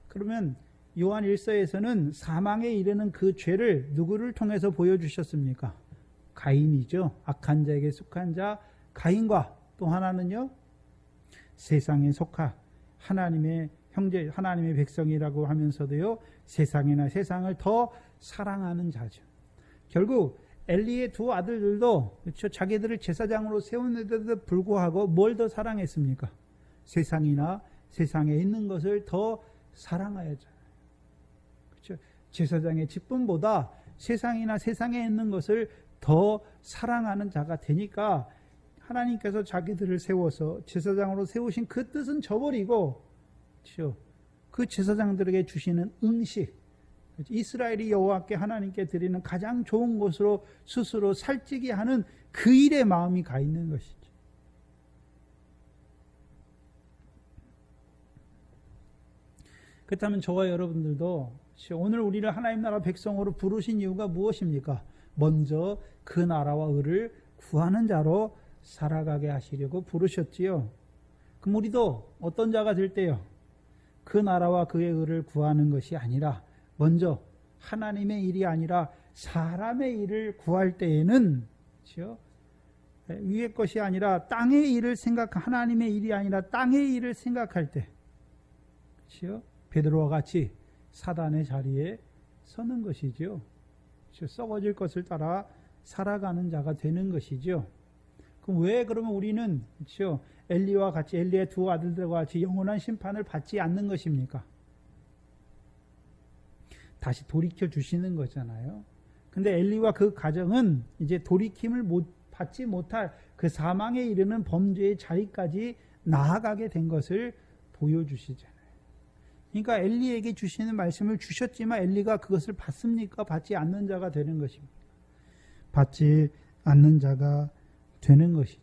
그러면 요한 1서에서는 사망에 이르는 그 죄를 누구를 통해서 보여주셨습니까? 가인이죠. 악한 자에게 속한 자 가인과 또 하나는요. 세상에 속한 하나님의 형제, 하나님의 백성이라고 하면서도요. 세상이나 세상을 더 사랑하는 자죠. 결국 엘리의 두 아들들도 그렇죠. 자기들을 제사장으로 세우는데도 불구하고 뭘 더 사랑했습니까? 세상이나 세상에 있는 것을 더 사랑하였잖아요. 그렇죠. 제사장의 직분보다 세상이나 세상에 있는 것을 더 사랑하는 자가 되니까 하나님께서 자기들을 세워서 제사장으로 세우신 그 뜻은 저버리고 그렇죠. 그 제사장들에게 주시는 응식 이스라엘이 여호와께 하나님께 드리는 가장 좋은 것으로 스스로 살찌게 하는 그 일에 마음이 가 있는 것이죠. 그렇다면 저와 여러분들도 오늘 우리를 하나님 나라 백성으로 부르신 이유가 무엇입니까? 먼저 그 나라와 의를 구하는 자로 살아가게 하시려고 부르셨지요. 그럼 우리도 어떤 자가 될 때요? 그 나라와 그의 의를 구하는 것이 아니라 먼저 하나님의 일이 아니라 사람의 일을 구할 때에는 그렇죠? 위의 것이 아니라 땅의 일을 하나님의 일이 아니라 땅의 일을 생각할 때 그렇죠? 베드로와 같이 사단의 자리에 서는 것이죠. 그렇죠? 썩어질 것을 따라 살아가는 자가 되는 것이죠. 그럼 왜 그러면 우리는 그렇죠? 엘리와 같이 엘리의 두 아들들과 같이 영원한 심판을 받지 않는 것입니까? 다시 돌이켜 주시는 거잖아요. 근데 엘리와 그 가정은 이제 돌이킴을 받지 못할 그 사망에 이르는 범죄의 자리까지 나아가게 된 것을 보여주시잖아요. 그러니까 엘리에게 주시는 말씀을 주셨지만 엘리가 그것을 받습니까? 받지 않는 자가 되는 것입니다. 받지 않는 자가 되는 것이죠.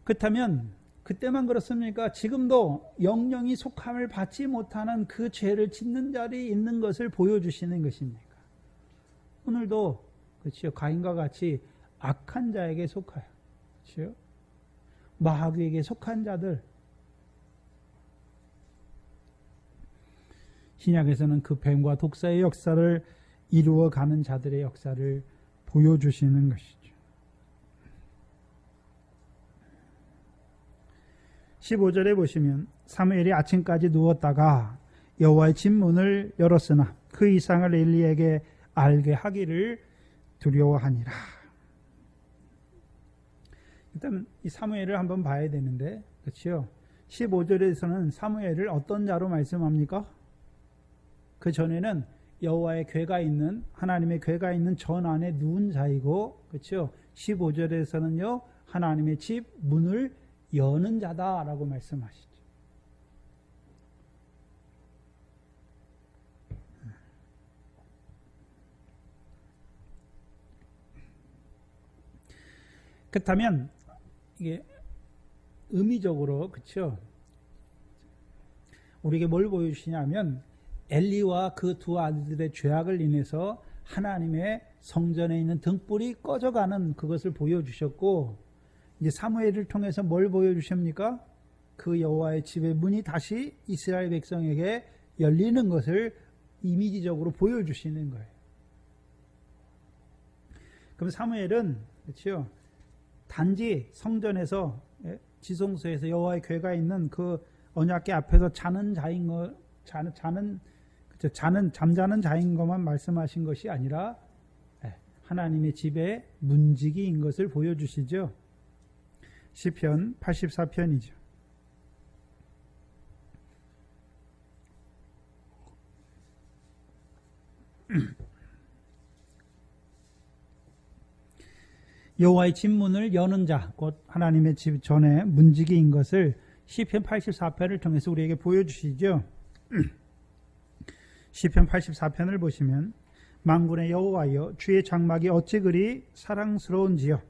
그렇다면 그때만 그렇습니까? 지금도 영영이 속함을 받지 못하는 그 죄를 짓는 자리에 있는 것을 보여주시는 것입니까? 오늘도 그렇죠. 가인과 같이 악한 자에게 속하여 그렇죠? 마귀에게 속한 자들 신약에서는 그 뱀과 독사의 역사를 이루어가는 자들의 역사를 보여주시는 것이죠. 15절에 보시면 사무엘이 아침까지 누웠다가 여호와의 집 문을 열었으나 그 이상을 엘리에게 알게 하기를 두려워하니라. 일단 이 사무엘을 한번 봐야 되는데 그렇죠? 15절에서는 사무엘을 어떤 자로 말씀합니까? 그 전에는 여호와의 궤가 있는 하나님의 궤가 있는 전 안에 누운 자이고 그렇죠? 15절에서는요 하나님의 집 문을 여는 자다라고 말씀하시죠. 그렇다면 이게 의미적으로 그렇죠? 우리에게 뭘 보여주시냐면 엘리와 그 두 아들들의 죄악을 인해서 하나님의 성전에 있는 등불이 꺼져가는 그것을 보여주셨고 이제 사무엘을 통해서 뭘 보여주십니까? 그 여호와의 집의 문이 다시 이스라엘 백성에게 열리는 것을 이미지적으로 보여주시는 거예요. 그럼 사무엘은 그렇죠? 단지 성전에서 지성소에서 여호와의 궤가 있는 그 언약궤 앞에서 자는 자인 거 잠자는 자인 것만 말씀하신 것이 아니라 하나님의 집에 문지기인 것을 보여주시죠. 시편 84편이죠. 여호와의 집 문을 여는 자, 곧 하나님의 집 전에 문지기인 것을 시편 84편을 통해서 우리에게 보여주시죠. 시편 84편을 보시면 만군의 여호와여 주의 장막이 어찌 그리 사랑스러운지요.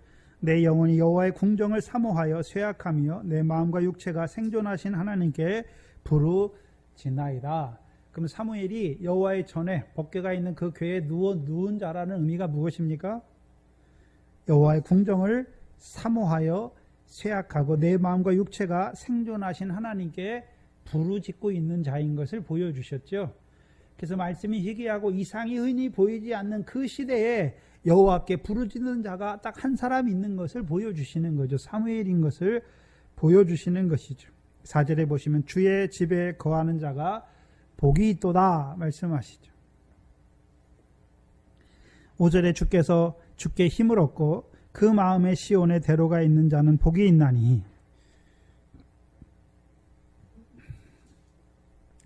내 영혼이 여호와의 궁정을 사모하여 쇠약하며 내 마음과 육체가 생존하신 하나님께 부르짖나이다. 그럼 사무엘이 여호와의 전에 법궤가 있는 그 궤에 누운 자라는 의미가 무엇입니까? 여호와의 궁정을 사모하여 쇠약하고 내 마음과 육체가 생존하신 하나님께 부르짖고 있는 자인 것을 보여주셨죠. 그래서 말씀이 희귀하고 이상이 흔히 보이지 않는 그 시대에 여호와께 부르짖는 자가 딱 한 사람 있는 것을 보여주시는 거죠. 사무엘인 것을 보여주시는 것이죠. 4절에 보시면 주의 집에 거하는 자가 복이 있도다 말씀하시죠. 5절에 주께서 주께 힘을 얻고 그 마음에 시온에 대로가 있는 자는 복이 있나니.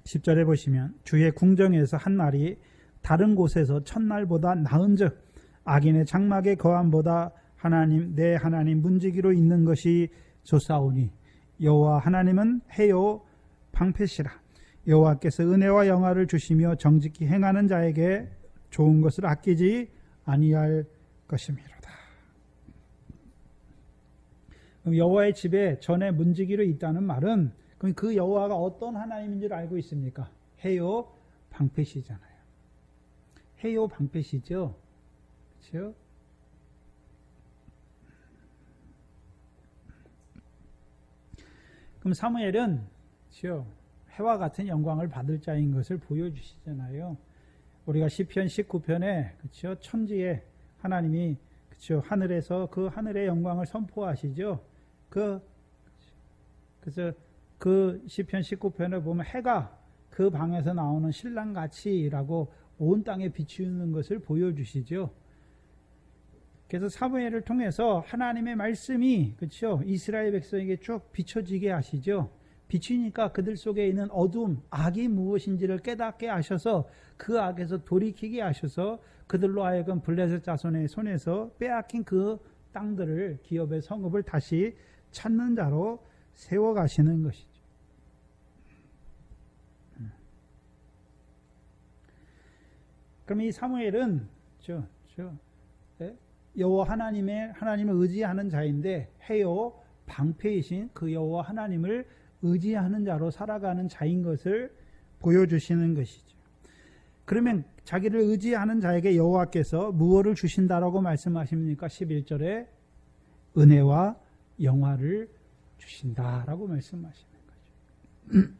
10절에 보시면 주의 궁정에서 한 날이 다른 곳에서 첫날보다 나은즉 악인의 장막에 거함보다 하나님 내 하나님 문지기로 있는 것이 좋사오니 여호와 하나님은 해요 방패시라. 여호와께서 은혜와 영화를 주시며 정직히 행하는 자에게 좋은 것을 아끼지 아니할 것이미로다. 그럼 여호와의 집에 전에 문지기로 있다는 말은 그럼 그 여호와가 어떤 하나님인 줄 알고 있습니까? 해요 방패시잖아요. 해요 방패시죠. 그렇죠? 그럼 사무엘은 그렇죠? 해와 같은 영광을 받을 자인 것을 보여주시잖아요. 우리가 시편 19편에 그렇죠? 천지에 하나님이 그렇죠? 하늘에서 그 하늘의 영광을 선포하시죠. 그래서 그 시편 19편을 보면 해가 그 방에서 나오는 신랑같이라고 온 땅에 비추는 것을 보여주시죠. 그래서 사무엘을 통해서 하나님의 말씀이 그렇죠? 이스라엘 백성에게 쭉 비춰지게 하시죠. 비추니까 그들 속에 있는 어둠, 악이 무엇인지를 깨닫게 하셔서 그 악에서 돌이키게 하셔서 그들로 하여금 블레셋 자손의 손에서 빼앗긴 그 땅들을 기업의 성읍을 다시 찾는 자로 세워가시는 것이죠. 그럼 이 사무엘은 여호와 하나님을 의지하는 자인데 해요 방패이신 그 여호와 하나님을 의지하는 자로 살아가는 자인 것을 보여주시는 것이죠. 그러면 자기를 의지하는 자에게 여호와께서 무엇을 주신다라고 말씀하십니까? 11절에 은혜와 영화를 주신다라고 말씀하시는 거죠.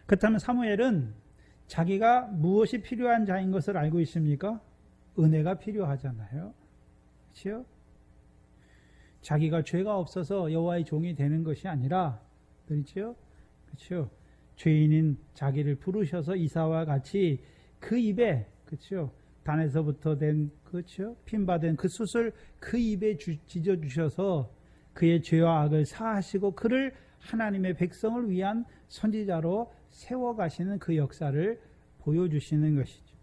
그렇다면 사무엘은 자기가 무엇이 필요한 자인 것을 알고 있습니까? 은혜가 필요하잖아요. 그렇죠? 자기가 죄가 없어서 여호와의 종이 되는 것이 아니라 그렇죠? 그렇죠? 죄인인 자기를 부르셔서 이사와 같이 그 입에 그렇죠? 단에서부터 된 그렇죠? 핀바된 그 숯을 그 입에 지져 주셔서 그의 죄와 악을 사하시고 그를 하나님의 백성을 위한 선지자로 세워가시는 그 역사를 보여주시는 것이죠.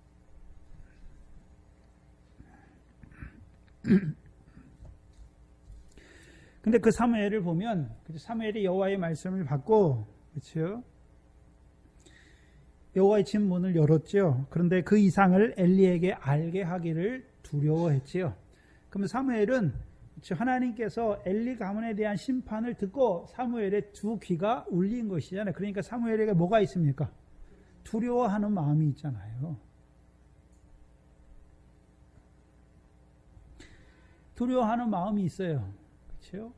근데 그 사무엘을 보면 사무엘이 여호와의 말씀을 받고 그렇죠? 여호와의 집 문을 열었죠. 그런데 그 이상을 엘리에게 알게 하기를 두려워했지요. 그러면 사무엘은 하나님께서 엘리 가문에 대한 심판을 듣고 사무엘의 두 귀가 울린 것이잖아요. 그러니까 사무엘에게 뭐가 있습니까? 두려워하는 마음이 있잖아요. 두려워하는 마음이 있어요. 그렇죠?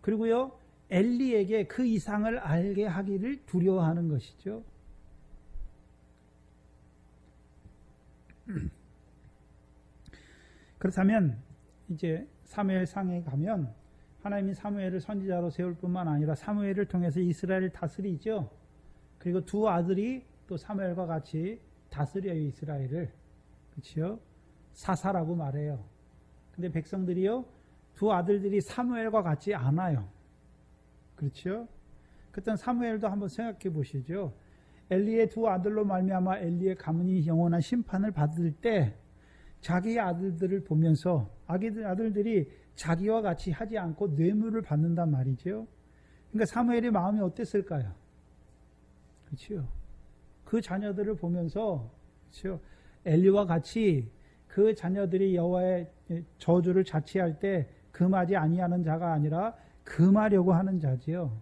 그리고요, 엘리에게 그 이상을 알게 하기를 두려워하는 것이죠. 그렇다면 이제 사무엘상에 가면 하나님이 사무엘을 선지자로 세울 뿐만 아니라 사무엘을 통해서 이스라엘을 다스리죠. 그리고 두 아들이 또 사무엘과 같이 다스려요, 이스라엘을. 그렇죠? 사사라고 말해요. 근데 백성들이요, 두 아들들이 사무엘과 같지 않아요. 그렇죠? 그때 사무엘도 한번 생각해 보시죠. 엘리의 두 아들로 말미암아 엘리의 가문이 영원한 심판을 받을 때 자기의 아들들을 보면서 아들들이 자기와 같이 하지 않고 뇌물을 받는단 말이죠. 그러니까 사무엘의 마음이 어땠을까요? 그렇죠? 그 자녀들을 보면서, 그렇죠? 엘리와 같이 그 자녀들이 여호와의 저주를 자취할 때 금하지 아니하는 자가 아니라 금하려고 하는 자지요.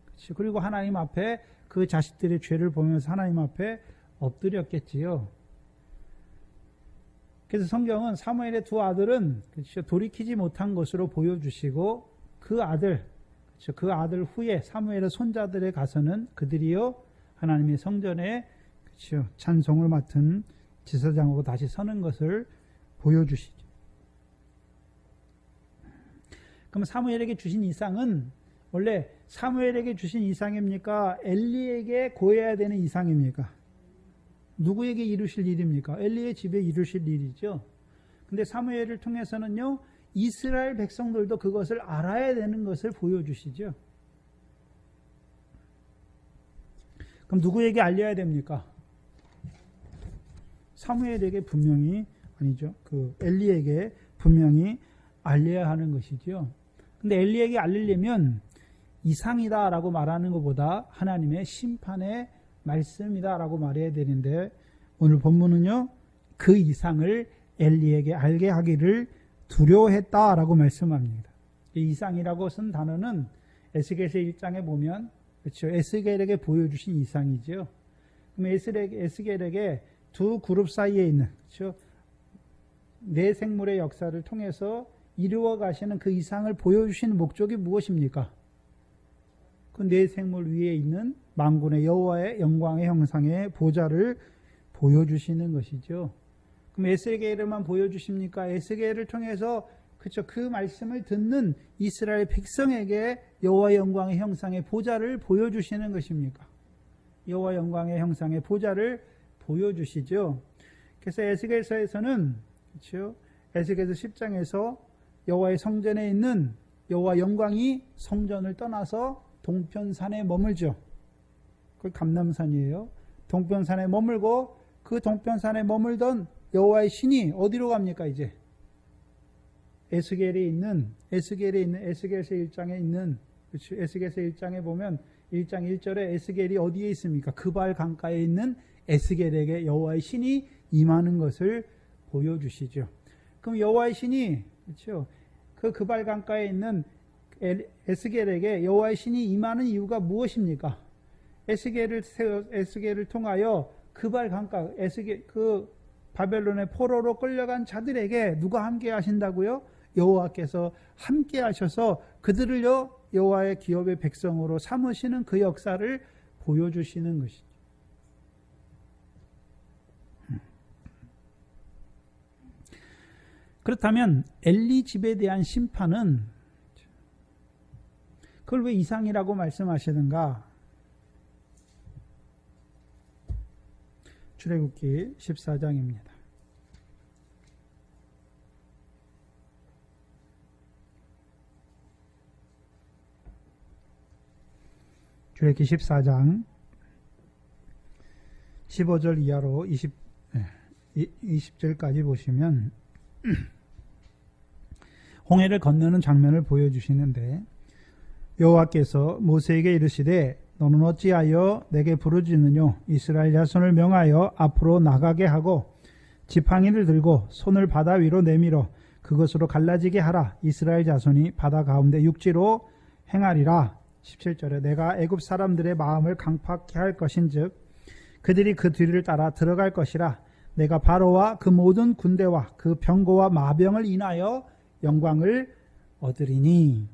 그렇죠? 그리고 하나님 앞에 그 자식들의 죄를 보면서 하나님 앞에 엎드렸겠지요. 그래서 성경은 사무엘의 두 아들은, 그렇죠, 돌이키지 못한 것으로 보여주시고 그 아들, 그렇죠, 그 아들 후에 사무엘의 손자들에 가서는 그들이요 하나님의 성전에, 그렇죠, 찬송을 맡은 지사장으로 다시 서는 것을 보여주시죠. 그럼 사무엘에게 주신 이상은 원래 사무엘에게 주신 이상입니까? 엘리에게 고해야 되는 이상입니까? 누구에게 이루실 일입니까? 엘리의 집에 이루실 일이죠. 근데 사무엘을 통해서는요, 이스라엘 백성들도 그것을 알아야 되는 것을 보여주시죠. 그럼 누구에게 알려야 됩니까? 사무엘에게 분명히, 아니죠, 그 엘리에게 분명히 알려야 하는 것이죠. 근데 엘리에게 알리려면 이상이다라고 말하는 것보다 하나님의 심판의 말씀이다라고 말해야 되는데, 오늘 본문은요, 그 이상을 엘리에게 알게 하기를 두려워했다라고 말씀합니다. 이 이상이라고 쓴 단어는 에스겔서 1장에 보면, 그렇죠, 에스겔에게 보여주신 이상이죠. 그럼 에스겔에게 두 그룹 사이에 있는, 그렇죠, 네 생물의 역사를 통해서 이루어 가시는 그 이상을 보여주시는 목적이 무엇입니까? 그 네 생물 위에 있는 만군의 여호와의 영광의 형상의 보좌를 보여주시는 것이죠. 그럼 에스겔에만 보여주십니까? 에스겔을 통해서, 그렇죠, 그 말씀을 듣는 이스라엘 백성에게 여호와 영광의 형상의 보좌를 보여주시는 것입니까? 여호와 영광의 형상의 보좌를 보여주시죠. 그래서 에스겔서에서는, 그렇죠, 에스겔서 10장에서 여호와의 성전에 있는 여호와 영광이 성전을 떠나서 동편산에 머물죠. 그 감람산이에요. 동편산에 머물고 그 동편산에 머물던 여호와의 신이 어디로 갑니까? 이제 에스겔에 있는 에스겔서 1장에 있는, 그렇죠, 에스겔서 1장에 보면 1장 1절에 에스겔이 어디에 있습니까? 그발 강가에 있는 에스겔에게 여호와의 신이 임하는 것을 보여주시죠. 그럼 여호와의 신이, 그렇죠, 그 그발 강가에 있는 에스겔에게 여호와의 신이 임하는 이유가 무엇입니까? 에스겔을 통하여 그발 강가, 그 바벨론의 포로로 끌려간 자들에게 누가 함께 하신다고요? 여호와께서 함께 하셔서 그들을요 여호와의 기업의 백성으로 삼으시는 그 역사를 보여주시는 것이죠. 그렇다면 엘리 집에 대한 심판은 그걸 왜 이상이라고 말씀하시는가? 출애굽기 14장입니다. 출애굽기 14장 15절 이하로 20절까지 보시면 홍해를 건너는 장면을 보여주시는데, 여호와께서 모세에게 이르시되 너는 어찌하여 내게 부르짖느뇨? 이스라엘 자손을 명하여 앞으로 나가게 하고 지팡이를 들고 손을 바다 위로 내밀어 그것으로 갈라지게 하라. 이스라엘 자손이 바다 가운데 육지로 행하리라. 17절에 내가 애굽 사람들의 마음을 강팍케 할 것인즉 그들이 그 뒤를 따라 들어갈 것이라. 내가 바로와 그 모든 군대와 그 병거와 마병을 인하여 영광을 얻으리니.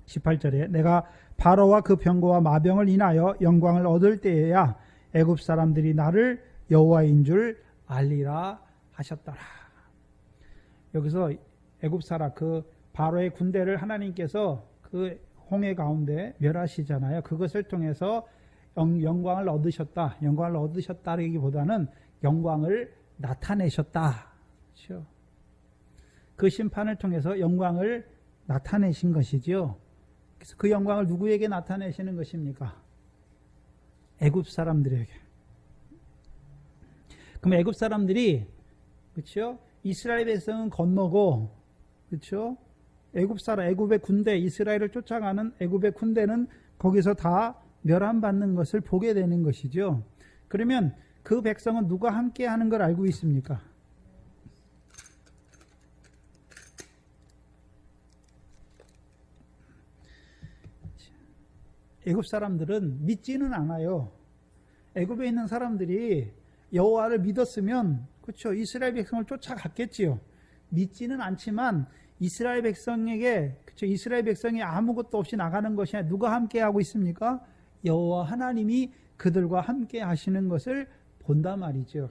18절에 내가 바로와 그 병거와 마병을 인하여 영광을 얻을 때에야 애굽 사람들이 나를 여호와인 줄 알리라 하셨더라. 여기서 애굽 사람 그 바로의 군대를 하나님께서 그 홍해 가운데 멸하시잖아요. 그것을 통해서 영광을 얻으셨다. 영광을 얻으셨다기보다는 영광을 나타내셨다. 그렇죠? 그 심판을 통해서 영광을 나타내신 것이지요. 그래서 그 영광을 누구에게 나타내시는 것입니까? 애굽 사람들에게. 그럼 애굽 사람들이 그렇죠? 이스라엘 백성은 건너고 그렇죠? 애굽의 군대, 이스라엘을 쫓아가는 애굽의 군대는 거기서 다 멸함받는 것을 보게 되는 것이죠. 그러면 그 백성은 누가 함께 하는 걸 알고 있습니까? 애굽 사람들은 믿지는 않아요. 애굽에 있는 사람들이 여호와를 믿었으면 그렇죠. 이스라엘 백성을 쫓아갔겠지요. 믿지는 않지만 이스라엘 백성에게 그렇죠. 이스라엘 백성이 아무것도 없이 나가는 것이 아니라 누가 함께 하고 있습니까? 여호와 하나님이 그들과 함께 하시는 것을 본단 말이죠.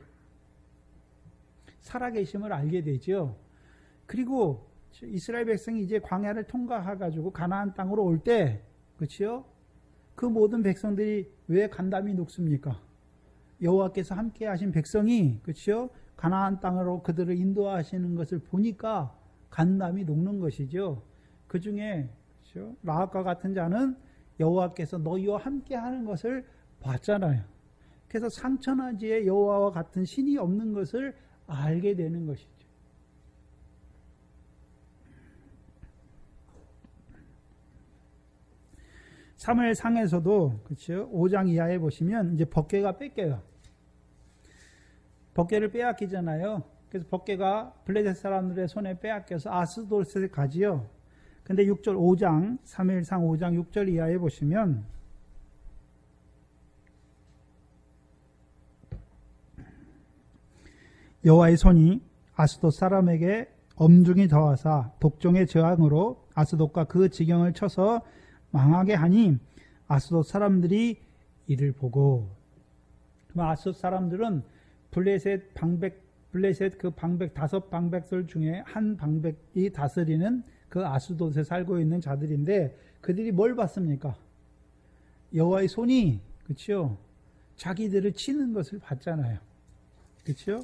살아계심을 알게 되죠. 그리고 이스라엘 백성이 이제 광야를 통과해 가지고 가나안 땅으로 올 때 그렇죠? 그 모든 백성들이 왜 간담이 녹습니까? 여호와께서 함께 하신 백성이 그렇죠? 가나안 땅으로 그들을 인도하시는 것을 보니까 간담이 녹는 것이죠. 그 중에 그렇죠? 라합과 같은 자는 여호와께서 너희와 함께 하는 것을 봤잖아요. 그래서 상천하지에 여호와와 같은 신이 없는 것을 알게 되는 것이죠. 사무엘상에서도 그렇죠? 5장 이하에 보시면 이제 법궤가 뺏겨요. 법궤를 빼앗기잖아요. 그래서 법궤가 블레셋 사람들의 손에 빼앗겨서 아스돗에 가지요. 근데 6절 5장 사무엘상 5장 6절 이하에 보시면 여호와의 손이 아스돗 사람에게 엄중히 더하사 독종의 저항으로 아스돗과 그 지경을 쳐서 망하게 하니 아스돗 사람들이 이를 보고 그럼 아스돗 사람들은 블레셋 그 방백 5방백들 중에 한 방백이 다스리는 그 아스돗에 살고 있는 자들인데 그들이 뭘 봤습니까? 여호와의 손이 그렇죠? 자기들을 치는 것을 봤잖아요. 그렇죠?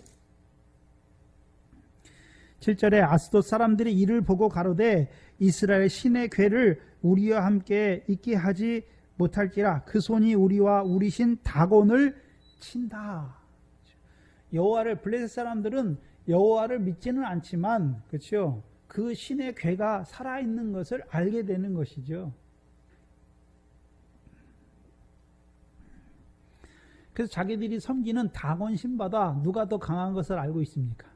7절에 아스돗 사람들이 이를 보고 가로되 이스라엘 신의 괴를 우리와 함께 있게 하지 못할지라 그 손이 우리와 우리 신 다곤을 친다. 여호와를 블레셋 사람들은 여호와를 믿지는 않지만 그렇죠? 그 신의 괴가 살아있는 것을 알게 되는 것이죠. 그래서 자기들이 섬기는 다곤 신보다 누가 더 강한 것을 알고 있습니까?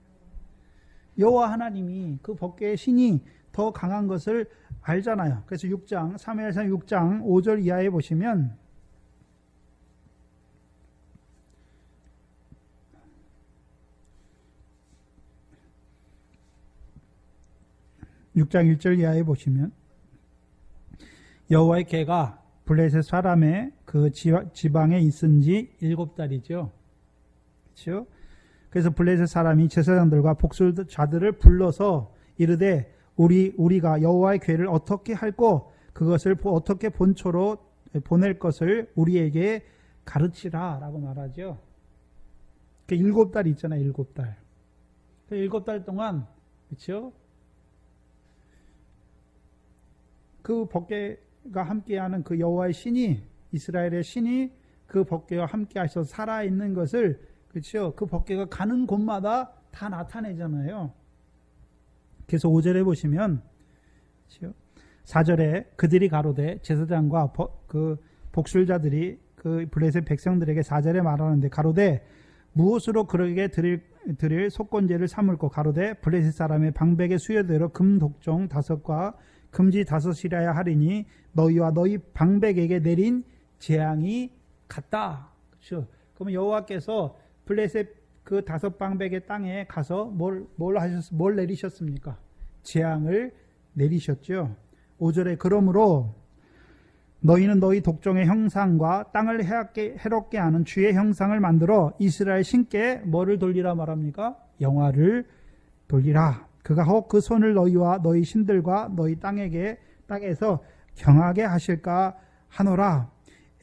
여호와 하나님이 그 법궤의 신이 더 강한 것을 알잖아요. 그래서 6장 사무엘상 6장 5절 이하에 보시면 6장 1절 이하에 보시면 여호와의 궤가 블레셋 사람의 그 지방에 있은 지 7달이죠. 그렇죠? 그래서 블레셋 사람이 제사장들과 복술자들을 불러서 이르되 우리가 여호와의 궤를 어떻게 할꼬 그것을 어떻게 본초로 보낼 것을 우리에게 가르치라 라고 말하죠. 7달 있잖아요. 7달. 7달 동안 그렇죠? 그 법궤가 함께하는 그 여호와의 신이 이스라엘의 신이 그 법궤와 함께 하셔서 살아있는 것을 그렇죠? 그 법궤가 가는 곳마다 다 나타내잖아요. 그래서 5절에 보시면 그렇죠? 4절에 그들이 가로되 제사장과 그 복술자들이 그 블레셋 백성들에게 4절에 말하는데 가로되 무엇으로 그러게 드릴 속건제를 삼을꼬 가로되 블레셋 사람의 방백의 수요대로 금 독종 5과 금지 5이라야 하리니 너희와 너희 방백에게 내린 재앙이 같다. 그렇죠? 그러면 여호와께서 블레셋 그 5방백의 땅에 가서 뭘 내리셨습니까? 재앙을 내리셨죠. 5절에 그러므로 너희는 너희 독종의 형상과 땅을 해롭게 하는 주의 형상을 만들어 이스라엘 신께 뭐를 돌리라 말합니까? 영화를 돌리라. 그가 혹 그 손을 너희와 너희 신들과 너희 땅에서 경하게 하실까 하노라.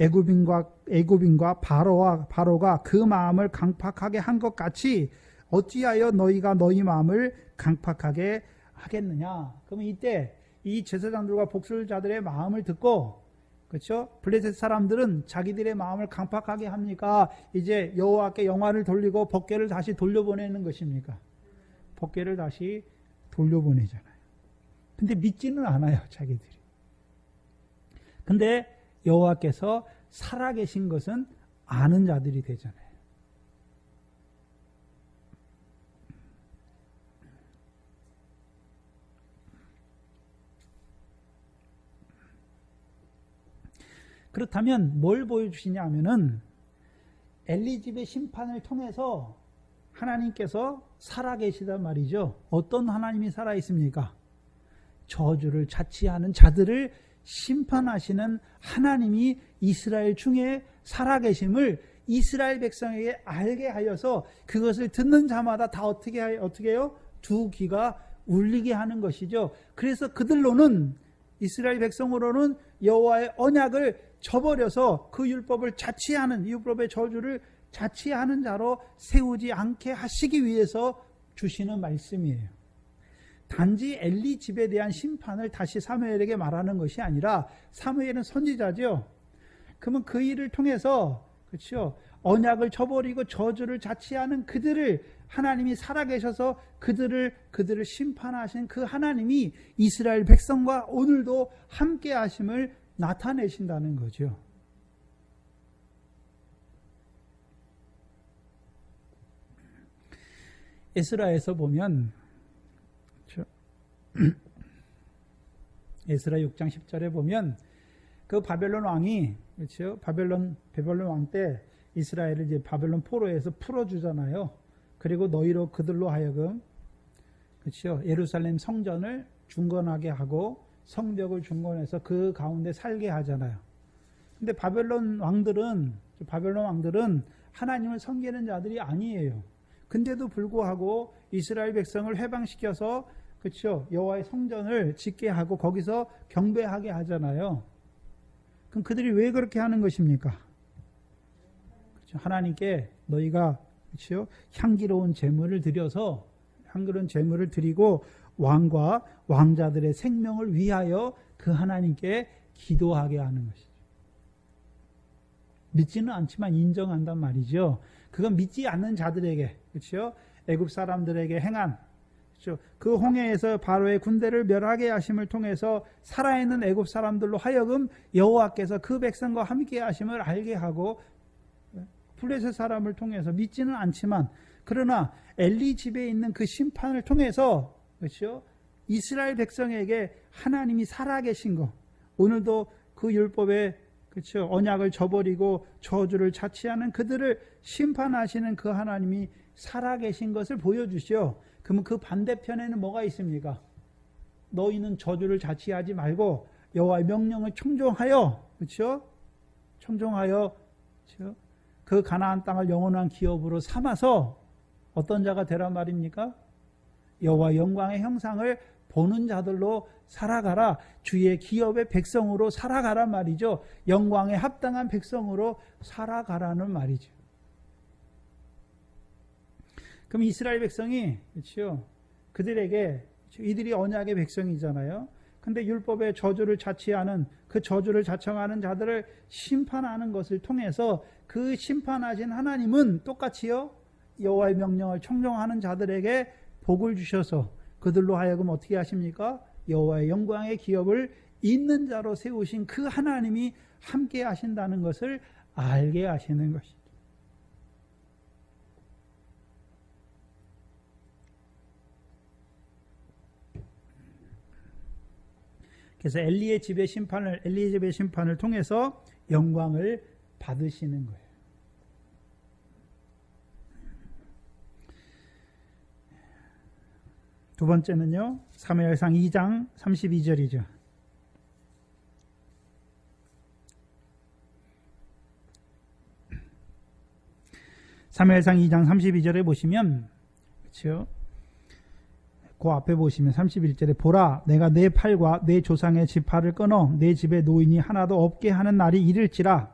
애굽인과 바로가 그 마음을 강팍하게 한 것 같이 어찌하여 너희가 너희 마음을 강팍하게 하겠느냐. 그러면 이때 이 제사장들과 복술자들의 마음을 듣고, 그렇죠? 블레셋 사람들은 자기들의 마음을 강팍하게 합니까? 이제 여호와께 영화를 돌리고 법궤를 다시 돌려보내는 것입니까? 법궤를 다시 돌려보내잖아요. 근데 믿지는 않아요, 자기들이. 근데 여호와께서 살아계신 것은 아는 자들이 되잖아요. 그렇다면 뭘 보여주시냐 하면은 엘리집의 심판을 통해서 하나님께서 살아계시단 말이죠. 어떤 하나님이 살아있습니까? 저주를 자치하는 자들을 심판하시는 하나님이 이스라엘 중에 살아계심을 이스라엘 백성에게 알게 하여서 그것을 듣는 자마다 다 어떻게 해요? 두 귀가 울리게 하는 것이죠. 그래서 그들로는, 이스라엘 백성으로는 여호와의 언약을 저버려서 그 율법을 자치하는, 율법의 저주를 자치하는 자로 세우지 않게 하시기 위해서 주시는 말씀이에요. 단지 엘리 집에 대한 심판을 다시 사무엘에게 말하는 것이 아니라, 사무엘은 선지자죠. 그러면 그 일을 통해서, 그렇죠, 언약을 저버리고 저주를 자치하는 그들을 하나님이 살아계셔서 그들을 심판하신 그 하나님이 이스라엘 백성과 오늘도 함께 하심을 나타내신다는 거죠. 에스라에서 보면, 에스라 6장 10절에 보면 그 바벨론 왕이, 그렇죠, 바벨론 왕 때 이스라엘을 이제 바벨론 포로에서 풀어주잖아요. 그리고 너희로 그들로 하여금, 그렇죠, 예루살렘 성전을 중건하게 하고 성벽을 중건해서 그 가운데 살게 하잖아요. 근데 바벨론 왕들은 하나님을 섬기는 자들이 아니에요. 근데도 불구하고 이스라엘 백성을 해방시켜서, 그렇죠, 여호와의 성전을 짓게 하고 거기서 경배하게 하잖아요. 그럼 그들이 왜 그렇게 하는 것입니까? 그렇죠, 하나님께 너희가, 그렇죠, 향기로운 제물을 드려서, 향기로운 제물을 드리고 왕과 왕자들의 생명을 위하여 그 하나님께 기도하게 하는 것이죠. 믿지는 않지만 인정한단 말이죠. 그건 믿지 않는 자들에게, 그렇죠, 애굽 사람들에게 행한, 그렇죠, 그 홍해에서 바로의 군대를 멸하게 하심을 통해서 살아있는 애굽 사람들로 하여금 여호와께서 그 백성과 함께 하심을 알게 하고, 블레셋 사람을 통해서 믿지는 않지만, 그러나 엘리 집에 있는 그 심판을 통해서, 그렇죠, 이스라엘 백성에게 하나님이 살아계신 것, 오늘도 그 율법의, 그렇죠, 언약을 저버리고 저주를 자치하는 그들을 심판하시는 그 하나님이 살아계신 것을 보여주시오. 그러면 그 반대편에는 뭐가 있습니까? 너희는 저주를 자치하지 말고 여호와의 명령을 청종하여, 그렇죠, 청종하여, 그렇죠, 그 가나안 땅을 영원한 기업으로 삼아서 어떤 자가 되란 말입니까? 여호와 영광의 형상을 보는 자들로 살아가라. 주의 기업의 백성으로 살아가란 말이죠. 영광에 합당한 백성으로 살아가라는 말이죠. 그럼 이스라엘 백성이, 그렇죠, 그들에게, 이들이 언약의 백성이잖아요. 근데 율법의 저주를 자치하는, 그 저주를 자청하는 자들을 심판하는 것을 통해서 그 심판하신 하나님은 똑같이요, 여호와의 명령을 청종하는 자들에게 복을 주셔서 그들로 하여금 어떻게 하십니까? 여호와의 영광의 기업을 있는 자로 세우신 그 하나님이 함께 하신다는 것을 알게 하시는 것이죠. 그래서 엘리의 집의 심판을 통해서 영광을 받으시는 거예요. 두 번째는요, 사무엘상 2장 32절이죠. 사무엘상 2장 32절에 보시면, 그렇죠? 그 앞에 보시면 31절에 보라, 내가 내 팔과 내 조상의 지파를 끊어 내 집에 노인이 하나도 없게 하는 날이 이를지라.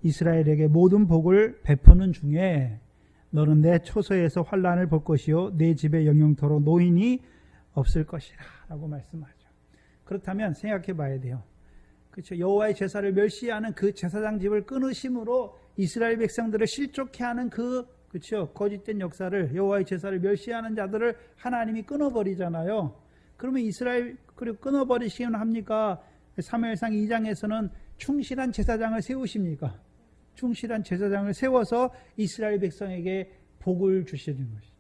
이스라엘에게 모든 복을 베푸는 중에 너는 내 초소에서 환난을 볼 것이요 내 집에 영영토록 노인이 없을 것이라 라고 말씀하죠. 그렇다면 생각해 봐야 돼요. 그렇죠? 여호와의 제사를 멸시하는 그 제사장 집을 끊으심으로 이스라엘 백성들을 실족해 하는 그렇죠? 거짓된 역사를, 여호와의 제사를 멸시하는 자들을 하나님이 끊어버리잖아요. 그러면 이스라엘 그리고 끊어버리시면 합니까? 사무엘상 2장에서는 충실한 제사장을 세우십니까? 충실한 제사장을 세워서 이스라엘 백성에게 복을 주시는 것이죠.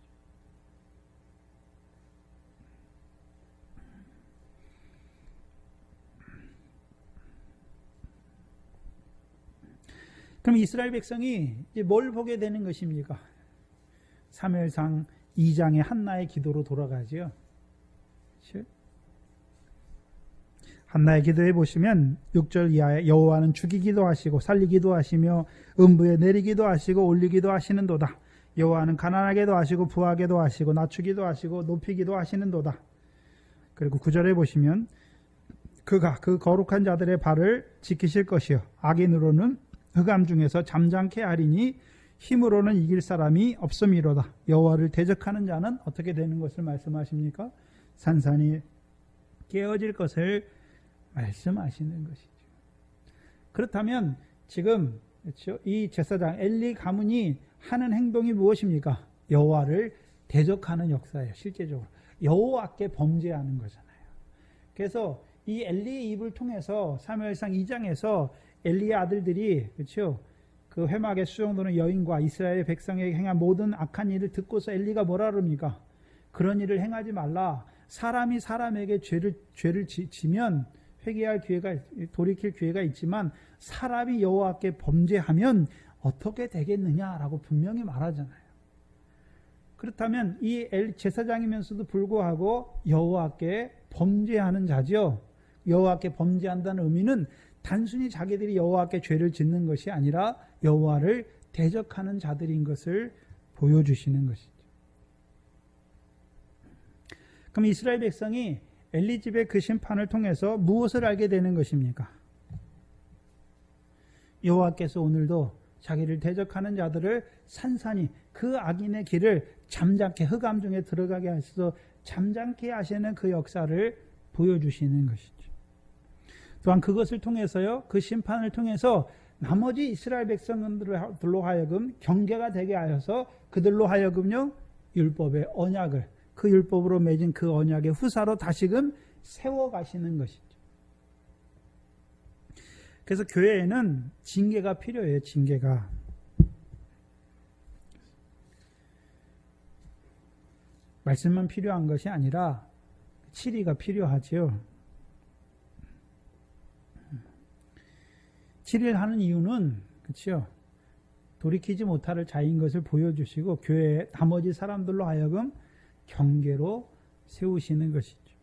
그럼 이스라엘 백성이 이제 뭘 보게 되는 것입니까? 사무엘상 2장의 한나의 기도로 돌아가죠. 그렇죠? 한나의 기도에 보시면 6절 이하에 여호와는 죽이기도 하시고 살리기도 하시며 음부에 내리기도 하시고 올리기도 하시는도다. 여호와는 가난하게도 하시고 부하게도 하시고 낮추기도 하시고 높이기도 하시는도다. 그리고 9절에 보시면 그가 그 거룩한 자들의 발을 지키실 것이요 악인으로는 흑암 중에서 잠잠케 하리니 힘으로는 이길 사람이 없음이로다. 여호와를 대적하는 자는 어떻게 되는 것을 말씀하십니까? 산산이 깨어질 것을 말씀하시는 것이죠. 그렇다면 지금 그렇죠? 이 제사장 엘리 가문이 하는 행동이 무엇입니까? 여호와를 대적하는 역사예요. 실제적으로 여호와께 범죄하는 거잖아요. 그래서 이 엘리의 입을 통해서 사무엘상 2장에서 엘리의 아들들이 그렇죠? 그 회막에 수용되는 여인과 이스라엘 백성에게 행한 모든 악한 일을 듣고서 엘리가 뭐라 그럽니까? 그런 일을 행하지 말라. 사람이 사람에게 죄를 지면 회개할 기회가, 돌이킬 기회가 있지만 사람이 여호와께 범죄하면 어떻게 되겠느냐라고 분명히 말하잖아요. 그렇다면 이 제사장이면서도 불구하고 여호와께 범죄하는 자죠. 여호와께 범죄한다는 의미는 단순히 자기들이 여호와께 죄를 짓는 것이 아니라 여호와를 대적하는 자들인 것을 보여주시는 것이죠. 그럼 이스라엘 백성이 엘리 집의 그 심판을 통해서 무엇을 알게 되는 것입니까? 여호와께서 오늘도 자기를 대적하는 자들을 산산히 그 악인의 길을 잠잠케 흑암 중에 들어가게 하셔서 잠잠케 하시는 그 역사를 보여주시는 것이죠. 또한 그것을 통해서요, 그 심판을 통해서 나머지 이스라엘 백성들로 하여금 경계가 되게 하여서 그들로 하여금요 율법의 언약을 그 율법으로 맺은 그 언약의 후사로 다시금 세워가시는 것이죠. 그래서 교회에는 징계가 필요해요. 징계가. 말씀만 필요한 것이 아니라 치리가 필요하죠. 치리를 하는 이유는 그렇죠. 돌이키지 못할 자인 것을 보여주시고 교회의 나머지 사람들로 하여금 경계로 세우시는 것이죠.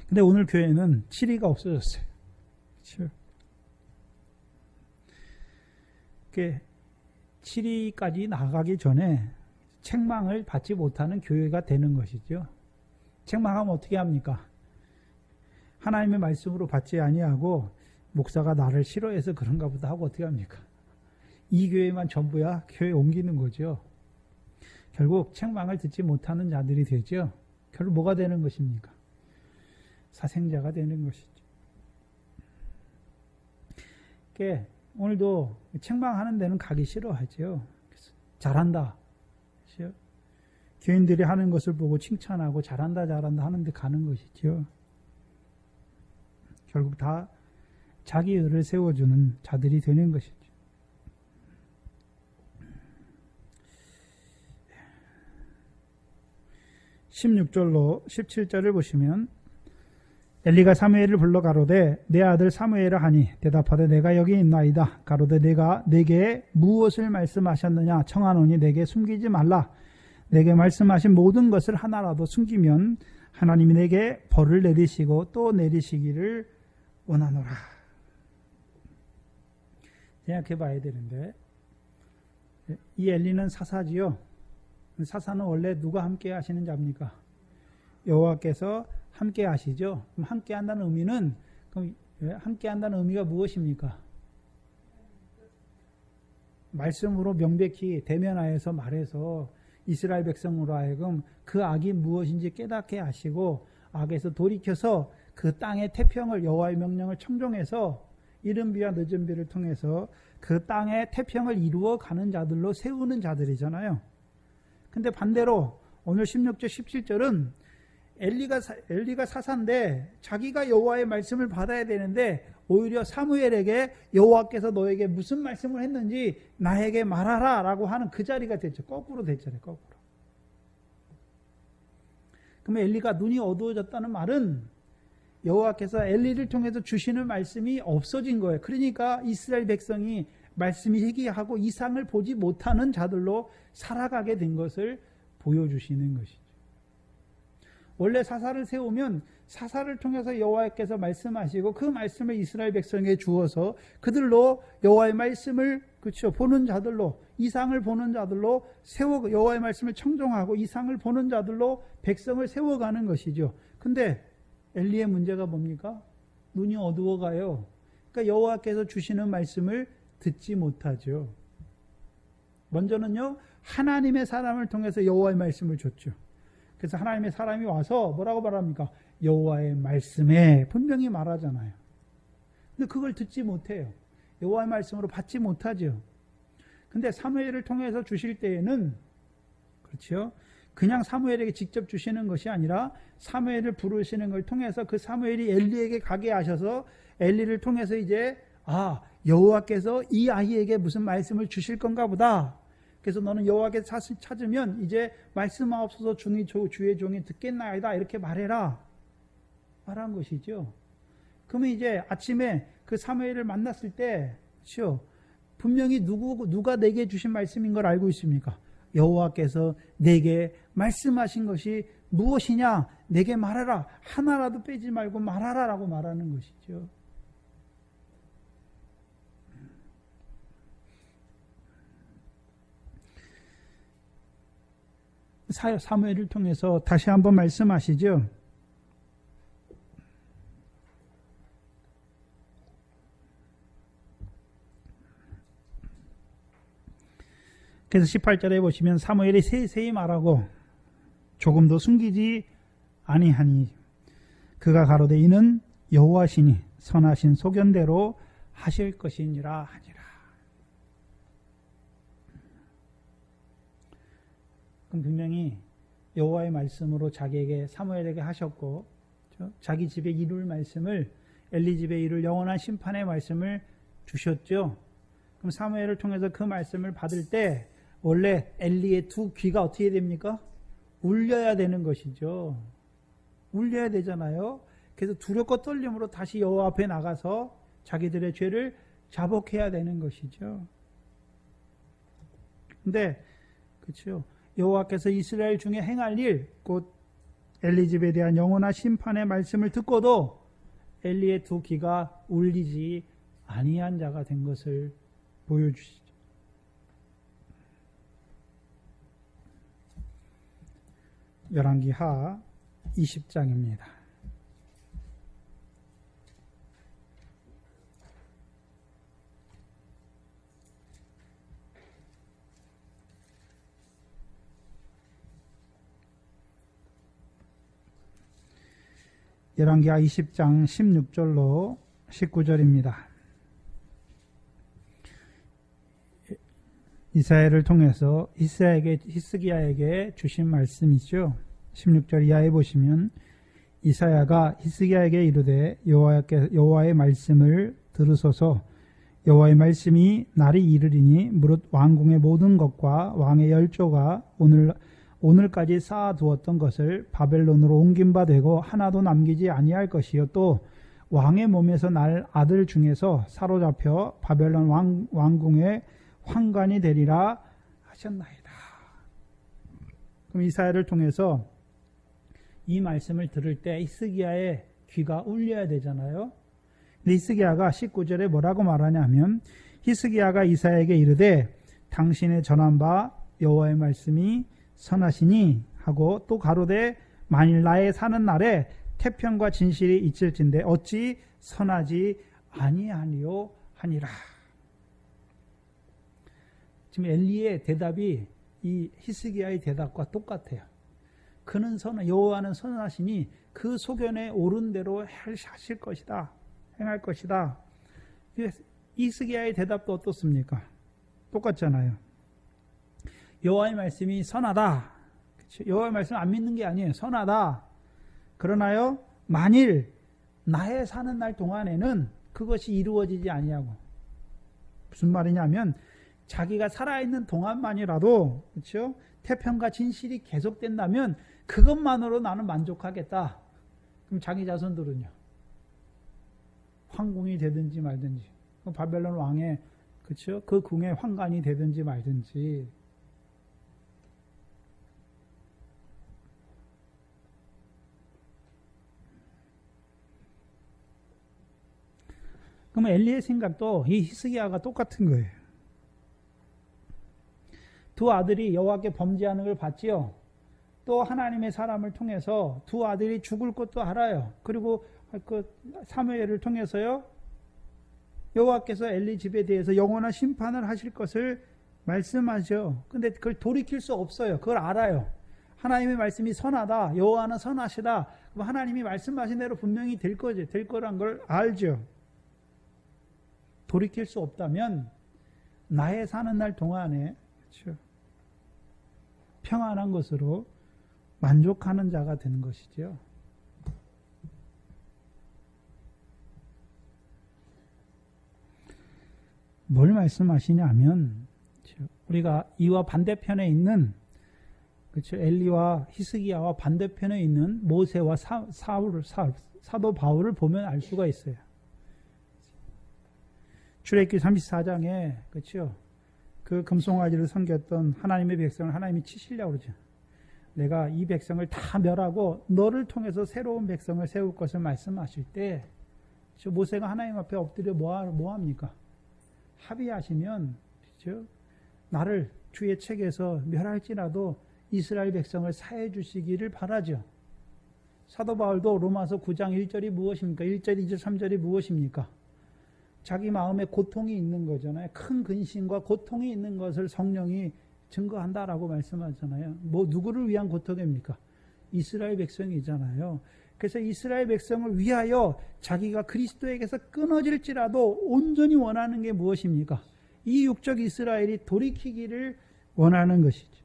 근데 오늘 교회는 치리가 없어졌어요. 그렇죠? 치리까지 나가기 전에 책망을 받지 못하는 교회가 되는 것이죠. 책망하면 어떻게 합니까? 하나님의 말씀으로 받지 아니하고 목사가 나를 싫어해서 그런가 보다 하고 어떻게 합니까? 이 교회만 전부야 교회 옮기는 거죠. 결국 책망을 듣지 못하는 자들이 되죠. 결국 뭐가 되는 것입니까? 사생자가 되는 것이죠. 그러니까 오늘도 책망하는 데는 가기 싫어하죠. 잘한다. 그렇죠? 교인들이 하는 것을 보고 칭찬하고 잘한다 하는데 가는 것이죠. 결국 다 자기 의를 세워주는 자들이 되는 것이죠. 16절로 17절을 보시면 엘리가 사무엘을 불러 가로되 내 아들 사무엘아 하니 대답하되 내가 여기 있나이다. 가로되 내가 내게 무엇을 말씀하셨느냐 청하노니 내게 숨기지 말라. 내게 말씀하신 모든 것을 하나라도 숨기면 하나님이 내게 벌을 내리시고 또 내리시기를 원하노라. 생각해 봐야 되는데, 이 엘리는 사사지요. 사사는 원래 누가 함께 하시는 자입니까? 여호와께서 함께 하시죠. 그럼 함께 한다는 의미는, 그럼 함께 한다는 의미가 무엇입니까? 말씀으로 명백히 대면하여서 말해서 이스라엘 백성으로 하여금 그 악이 무엇인지 깨닫게 하시고 악에서 돌이켜서 그 땅의 태평을, 여호와의 명령을 청종해서 이른 비와 늦은 비를 통해서 그 땅의 태평을 이루어 가는 자들로 세우는 자들이잖아요. 근데 반대로 오늘 16절 17절은 엘리가 사사인데 자기가 여호와의 말씀을 받아야 되는데 오히려 사무엘에게 여호와께서 너에게 무슨 말씀을 했는지 나에게 말하라 라고 하는 그 자리가 됐죠. 거꾸로 됐잖아요. 거꾸로. 그러면 엘리가 눈이 어두워졌다는 말은 여호와께서 엘리를 통해서 주시는 말씀이 없어진 거예요. 그러니까 이스라엘 백성이 말씀이 희귀하고 이상을 보지 못하는 자들로 살아가게 된 것을 보여주시는 것이죠. 원래 사사를 세우면 사사를 통해서 여호와께서 말씀하시고 그 말씀을 이스라엘 백성에게 주어서 그들로 여호와의 말씀을 그렇죠 보는 자들로, 이상을 보는 자들로 세워 여호와의 말씀을 청종하고 이상을 보는 자들로 백성을 세워가는 것이죠. 근데 엘리의 문제가 뭡니까? 눈이 어두워가요. 그러니까 여호와께서 주시는 말씀을 듣지 못하죠. 먼저는요, 하나님의 사람을 통해서 여호와의 말씀을 줬죠. 그래서 하나님의 사람이 와서 뭐라고 말합니까? 여호와의 말씀에 분명히 말하잖아요. 근데 그걸 듣지 못해요. 여호와의 말씀으로 받지 못하죠. 근데 사무엘을 통해서 주실 때에는 그렇죠? 그냥 사무엘에게 직접 주시는 것이 아니라 사무엘을 부르시는 걸 통해서 그 사무엘이 엘리에게 가게 하셔서 엘리를 통해서 이제 여호와께서 이 아이에게 무슨 말씀을 주실 건가 보다. 그래서 너는 여호와께서 찾으면 이제 말씀하옵소서 주의 종이 듣겠나이다 이렇게 말해라 말한 것이죠. 그러면 이제 아침에 그 사무엘을 만났을 때 그렇죠? 분명히 누가 내게 주신 말씀인 걸 알고 있습니까? 여호와께서 내게 말씀하신 것이 무엇이냐? 내게 말하라. 하나라도 빼지 말고 말하라라고 말하는 것이죠. 사무엘을 통해서 다시 한번 말씀하시죠. 그래서 18절에 보시면 사무엘이 세세히 말하고 조금도 숨기지 아니하니 그가 가로되 이는 여호와시니 선하신 소견대로 하실 것이니라 하니라. 그럼 분명히 여호와의 말씀으로 자기에게 사무엘에게 하셨고 자기 집에 이룰 말씀을 엘리 집에 이룰 영원한 심판의 말씀을 주셨죠. 그럼 사무엘을 통해서 그 말씀을 받을 때 원래 엘리의 두 귀가 어떻게 됩니까? 울려야 되는 것이죠. 울려야 되잖아요. 그래서 두렵고 떨림으로 다시 여호와 앞에 나가서 자기들의 죄를 자복해야 되는 것이죠. 근데 그렇죠. 여호와께서 이스라엘 중에 행할 일, 곧 엘리 집에 대한 영원한 심판의 말씀을 듣고도 엘리의 두 귀가 울리지 아니한 자가 된 것을 보여주시죠. 열왕기하 20장입니다. 열왕기하 20장 16절로 19절입니다. 이사야를 통해서 히스기야에게 주신 말씀이죠. 16절 이하에 보시면 이사야가 히스기야에게 이르되 여호와의 말씀을 들으소서. 여호와의 말씀이 날이 이르리니 무릇 왕궁의 모든 것과 왕의 열조가 오늘까지 쌓아두었던 것을 바벨론으로 옮긴 바 되고 하나도 남기지 아니할 것이요 또 왕의 몸에서 날 아들 중에서 사로잡혀 바벨론 왕궁의 황관이 되리라 하셨나이다. 그럼 이사야를 통해서 이 말씀을 들을 때 히스기야의 귀가 울려야 되잖아요. 근데 히스기야가 19절에 뭐라고 말하냐면 히스기야가 이사야에게 이르되 당신의 전한 바 여호와의 말씀이 선하시니 하고 또 가로되 만일 나의 사는 날에 태평과 진실이 있을진데 어찌 선하지 아니하니요 하니라. 지금 엘리의 대답이 이 히스기야의 대답과 똑같아요. 그는 여호와는 선하시니 그 소견에 옳은 대로 하실 것이다. 행할 것이다. 히스기야의 대답도 어떻습니까? 똑같잖아요. 여호와의 말씀이 선하다. 여호와의 말씀 안 믿는 게 아니에요. 선하다. 그러나요, 만일 나의 사는 날 동안에는 그것이 이루어지지 아니하고, 무슨 말이냐면 자기가 살아있는 동안만이라도 그렇죠? 태평과 진실이 계속된다면 그것만으로 나는 만족하겠다. 그럼 자기 자손들은요, 황궁이 되든지 말든지, 바벨론 왕의 그렇죠? 그 궁의 황관이 되든지 말든지. 그러면 엘리의 생각도 이 히스기야가 똑같은 거예요. 두 아들이 여호와께 범죄하는 걸 봤지요. 또 하나님의 사람을 통해서 두 아들이 죽을 것도 알아요. 그리고 그 사무엘을 통해서요, 여호와께서 엘리 집에 대해서 영원한 심판을 하실 것을 말씀하죠. 근데 그걸 돌이킬 수 없어요. 그걸 알아요. 하나님의 말씀이 선하다. 여호와는 선하시다. 그럼 하나님이 말씀하신 대로 분명히 될 거란 걸 알죠. 돌이킬 수 없다면 나의 사는 날 동안에 그렇죠? 평안한 것으로 만족하는 자가 되는 것이죠. 뭘 말씀하시냐면 우리가 이와 반대편에 있는 그렇죠? 엘리와 히스기야와 반대편에 있는 모세와 사도 바울을 보면 알 수가 있어요. 출애굽기 34장에 그렇죠? 그 금송아지를 섬겼던 하나님의 백성을 하나님이 치시려고 그러죠. 내가 이 백성을 다 멸하고 너를 통해서 새로운 백성을 세울 것을 말씀하실 때 모세가 하나님 앞에 엎드려 뭐 합니까? 합의하시면 그렇죠? 나를 주의 책에서 멸할지라도 이스라엘 백성을 사해 주시기를 바라죠. 사도 바울도 로마서 9장 1절이 무엇입니까? 1절, 2절, 3절이 무엇입니까? 자기 마음에 고통이 있는 거잖아요. 큰 근심과 고통이 있는 것을 성령이 증거한다라고 말씀하잖아요. 뭐 누구를 위한 고통입니까? 이스라엘 백성이잖아요. 그래서 이스라엘 백성을 위하여 자기가 그리스도에게서 끊어질지라도 온전히 원하는 게 무엇입니까? 이 육적 이스라엘이 돌이키기를 원하는 것이죠.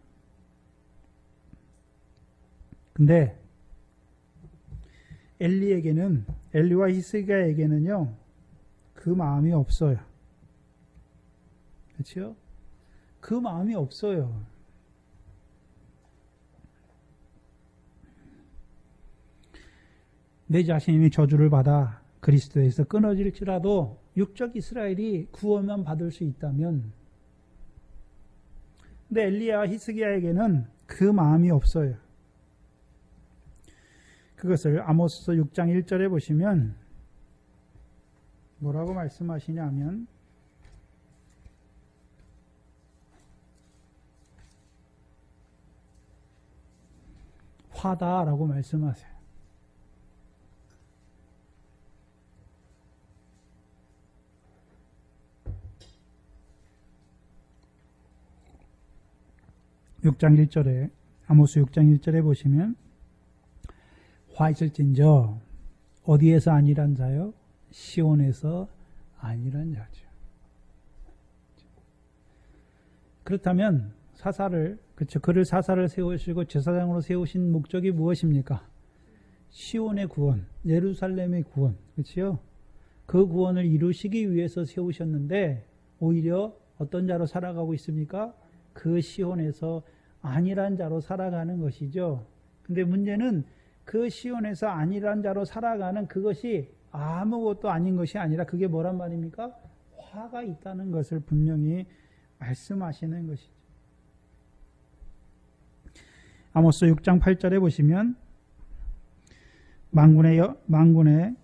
근데 엘리와 히스기야에게는요, 그 마음이 없어요. 그렇죠? 그 마음이 없어요. 내 자신이 저주를 받아 그리스도에서 끊어질지라도 육적 이스라엘이 구원만 받을 수 있다면, 근데 엘리야와 히스기야에게는 그 마음이 없어요. 그것을 아모스서 6장 1절에 보시면 뭐라고 말씀하시냐면 화다라고 말씀하세요. 아모스 6장 1절에 보시면 화 있을진저 어디에서 아니란 자요? 시온에서 아니란 자죠. 그렇다면 그를 사사를 세우시고 제사장으로 세우신 목적이 무엇입니까? 시온의 구원, 예루살렘의 구원, 그렇죠? 그 구원을 이루시기 위해서 세우셨는데 오히려 어떤 자로 살아가고 있습니까? 그 시온에서 아니란 자로 살아가는 것이죠. 근데 문제는 그 시온에서 아니란 자로 살아가는 그것이 아무것도 아닌 것이 아니라 그게 뭐란 말입니까? 화가 있다는 것을 분명히 말씀하시는 것이죠. 아모스 6장 8절에 보시면 만군의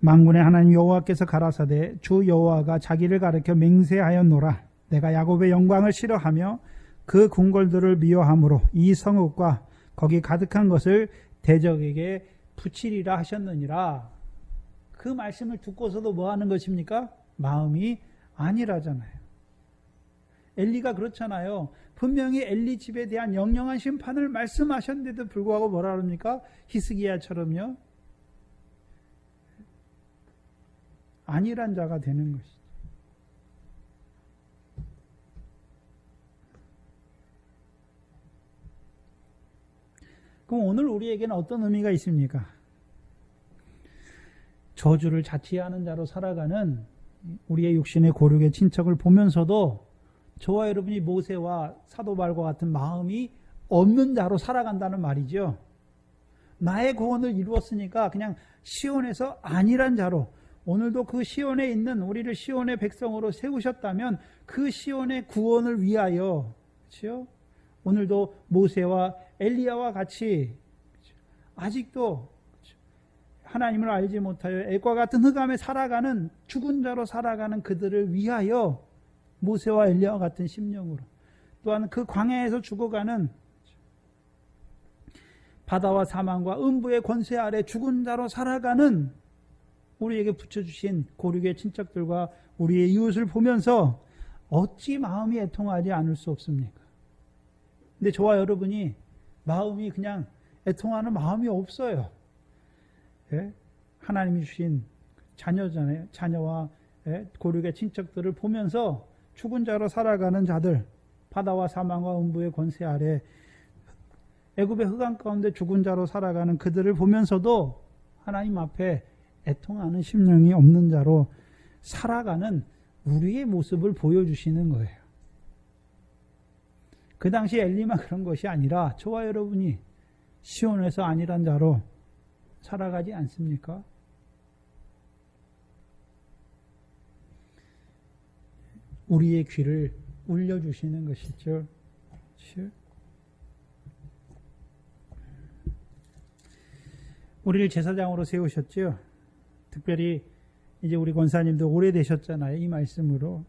만군의 하나님 여호와께서 가라사대 주 여호와가 자기를 가리켜 맹세하였노라. 내가 야곱의 영광을 싫어하며 그 궁궐들을 미워함으로 이 성읍과 거기 가득한 것을 대적에게 붙이리라 하셨느니라. 그 말씀을 듣고서도 뭐 하는 것입니까? 마음이 아니라잖아요. 엘리가 그렇잖아요. 분명히 엘리 집에 대한 영영한 심판을 말씀하셨는데도 불구하고 뭐라 그럽니까? 히스기야처럼요. 아니란 자가 되는 것이죠. 그럼 오늘 우리에게는 어떤 의미가 있습니까? 저주를 자취하는 자로 살아가는 우리의 육신의 고륙의 친척을 보면서도 저와 여러분이 모세와 사도발과 같은 마음이 없는 자로 살아간다는 말이죠. 나의 구원을 이루었으니까 그냥 시온에서 아니란 자로, 오늘도 그 시온에 있는 우리를 시온의 백성으로 세우셨다면 그 시온의 구원을 위하여, 그렇죠? 오늘도 모세와 엘리야와 같이 아직도 하나님을 알지 못하여 애과 같은 흑암에 살아가는 죽은 자로 살아가는 그들을 위하여 모세와 엘리야와 같은 심령으로, 또한 그 광야에서 죽어가는 바다와 사망과 음부의 권세 아래 죽은 자로 살아가는 우리에게 붙여주신 고륙의 친척들과 우리의 이웃을 보면서 어찌 마음이 애통하지 않을 수 없습니까? 근데 저와 여러분이 마음이 그냥 애통하는 마음이 없어요. 예? 하나님이 주신 자녀잖아요. 자녀와 고륙의 친척들을 보면서 죽은 자로 살아가는 자들, 바다와 사망과 음부의 권세 아래 애굽의 흑암 가운데 죽은 자로 살아가는 그들을 보면서도 하나님 앞에 애통하는 심령이 없는 자로 살아가는 우리의 모습을 보여주시는 거예요. 그 당시 엘리만 그런 것이 아니라 저와 여러분이 시온에서 아니란 자로 살아가지 않습니까? 우리의 귀를 울려주시는 것이죠. 우리를 제사장으로 세우셨죠. 특별히 이제 우리 권사님도 오래되셨잖아요. 이 말씀으로.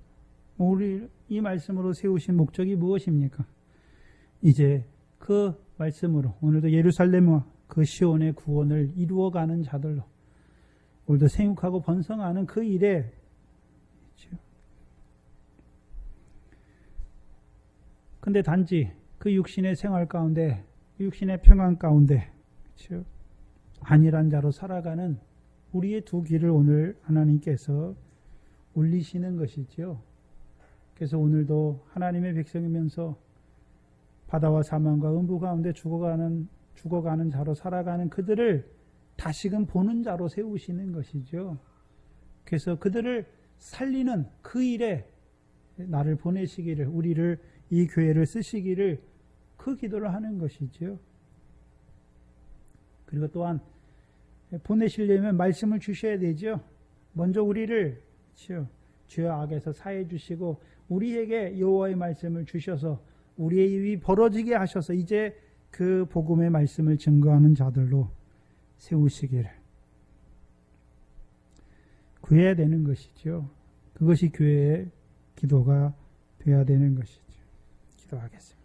이 말씀으로 세우신 목적이 무엇입니까? 이제 그 말씀으로 오늘도 예루살렘과 그 시온의 구원을 이루어가는 자들로 오늘도 생육하고 번성하는 그 일에, 근데 단지 그 육신의 생활 가운데, 육신의 평안 가운데, 그렇죠? 아니란 자로 살아가는 우리의 두 귀를 오늘 하나님께서 울리시는 것이죠. 그래서 오늘도 하나님의 백성이면서 바다와 사망과 음부 가운데 죽어가는 자로 살아가는 그들을 다시금 보는 자로 세우시는 것이죠. 그래서 그들을 살리는 그 일에 나를 보내시기를, 우리를, 이 교회를 쓰시기를 그 기도를 하는 것이죠. 그리고 또한 보내시려면 말씀을 주셔야 되죠. 먼저 우리를 죄의 악에서 사해 주시고 우리에게 여호와의 말씀을 주셔서 우리의 입이 벌어지게 하셔서 이제 그 복음의 말씀을 증거하는 자들로 세우시기를 구해야 되는 것이죠. 그것이 교회의 기도가 되어야 되는 것이죠. 기도하겠습니다.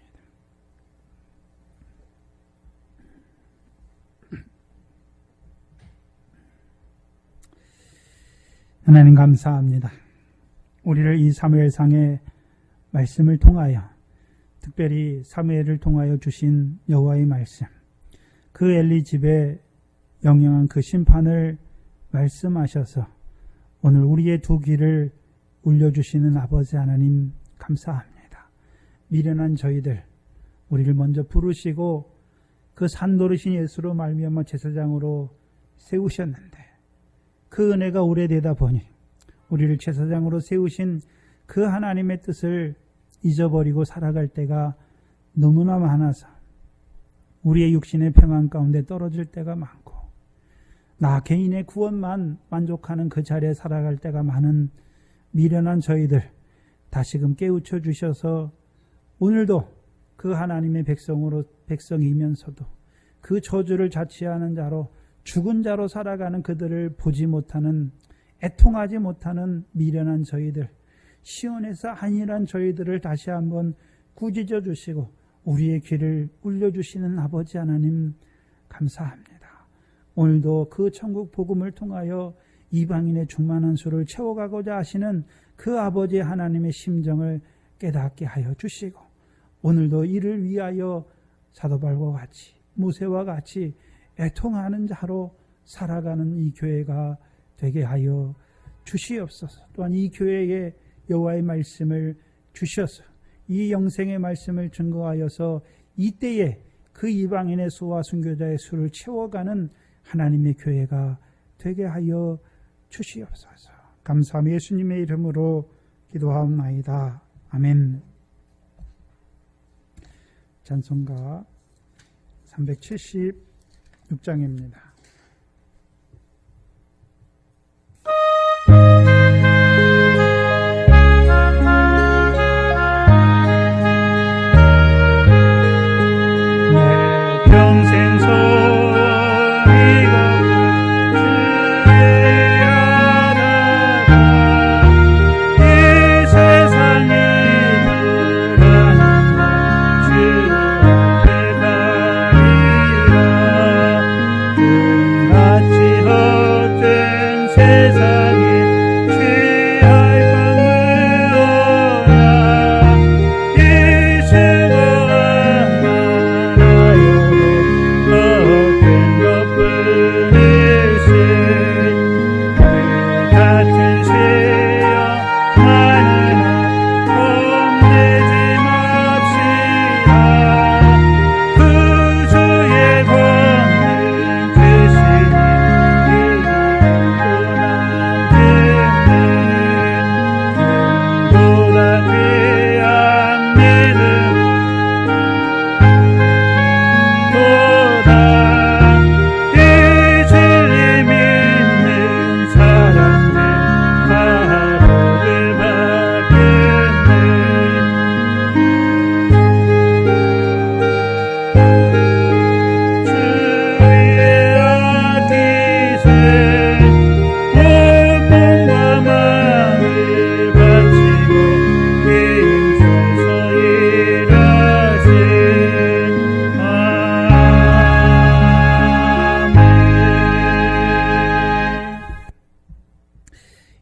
하나님 감사합니다. 우리를 이 사무엘상의 말씀을 통하여, 특별히 사무엘을 통하여 주신 여호와의 말씀, 그 엘리 집에 영영한 그 심판을 말씀하셔서 오늘 우리의 두 귀를 울려주시는 아버지 하나님 감사합니다. 미련한 저희들, 우리를 먼저 부르시고 그 산노르신 예수로 말미암아 제사장으로 세우셨는데 그 은혜가 오래되다 보니 우리를 제사장으로 세우신 그 하나님의 뜻을 잊어버리고 살아갈 때가 너무나 많아서 우리의 육신의 평안 가운데 떨어질 때가 많고 나 개인의 구원만 만족하는 그 자리에 살아갈 때가 많은 미련한 저희들 다시금 깨우쳐 주셔서 오늘도 그 하나님의 백성이면서도 그 저주를 자취하는 자로 죽은 자로 살아가는 그들을 보지 못하는, 애통하지 못하는 미련한 저희들, 시온에서 안일한 저희들을 다시 한번 꾸짖어 주시고 우리의 귀를 울려주시는 아버지 하나님 감사합니다. 오늘도 그 천국 복음을 통하여 이방인의 충만한 수를 채워가고자 하시는 그 아버지 하나님의 심정을 깨닫게 하여 주시고, 오늘도 이를 위하여 사도 바울과 같이 모세와 같이 애통하는 자로 살아가는 이 교회가 되게 하여 주시옵소서. 또한 이 교회에 여호와의 말씀을 주셔서 이 영생의 말씀을 증거하여서 이때에 그 이방인의 수와 순교자의 수를 채워가는 하나님의 교회가 되게 하여 주시옵소서. 감사함 예수님의 이름으로 기도하옵나이다. 아멘. 찬송가 376장입니다.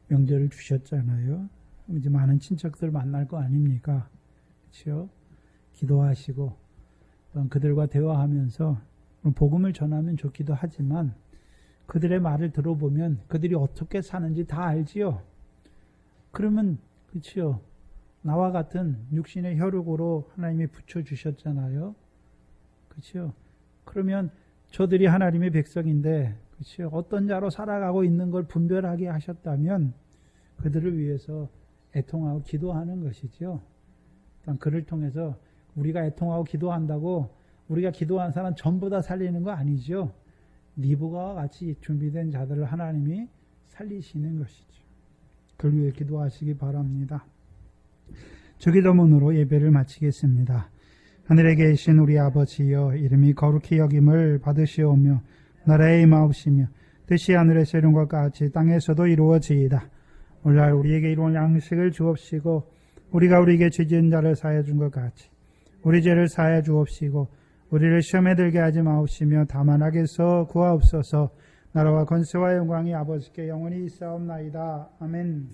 명절을 주셨잖아요. 이제 많은 친척들 만날 거 아닙니까? 그렇죠? 기도하시고 그들과 대화하면서 복음을 전하면 좋기도 하지만 그들의 말을 들어보면 그들이 어떻게 사는지 다 알지요. 그러면 그렇죠? 나와 같은 육신의 혈육으로 하나님이 붙여주셨잖아요. 그렇죠? 그러면 저들이 하나님의 백성인데 그렇죠? 어떤 자로 살아가고 있는 걸 분별하게 하셨다면 그들을 위해서 애통하고 기도하는 것이죠. 그를 통해서 우리가 애통하고 기도한다고 우리가 기도한 사람 전부 다 살리는 거 아니죠. 니브가와 같이 준비된 자들을 하나님이 살리시는 것이죠. 그를 위해 기도하시기 바랍니다. 주기도문으로 예배를 마치겠습니다. 하늘에 계신 우리 아버지여, 이름이 거룩히 여김을 받으시오며 나라의 임하옵시며 뜻이 하늘에서 이룬 것 같이 땅에서도 이루어지이다. 오늘날 우리에게 이루어진 양식을 주옵시고 우리가 우리에게 죄 지은 자를 사하여 준 것 같이 우리 죄를 사하여 주옵시고 우리를 시험에 들게 하지 마옵시며 다만 악에서 구하옵소서. 나라와 권세와 영광이 아버지께 영원히 있사옵나이다. 아멘.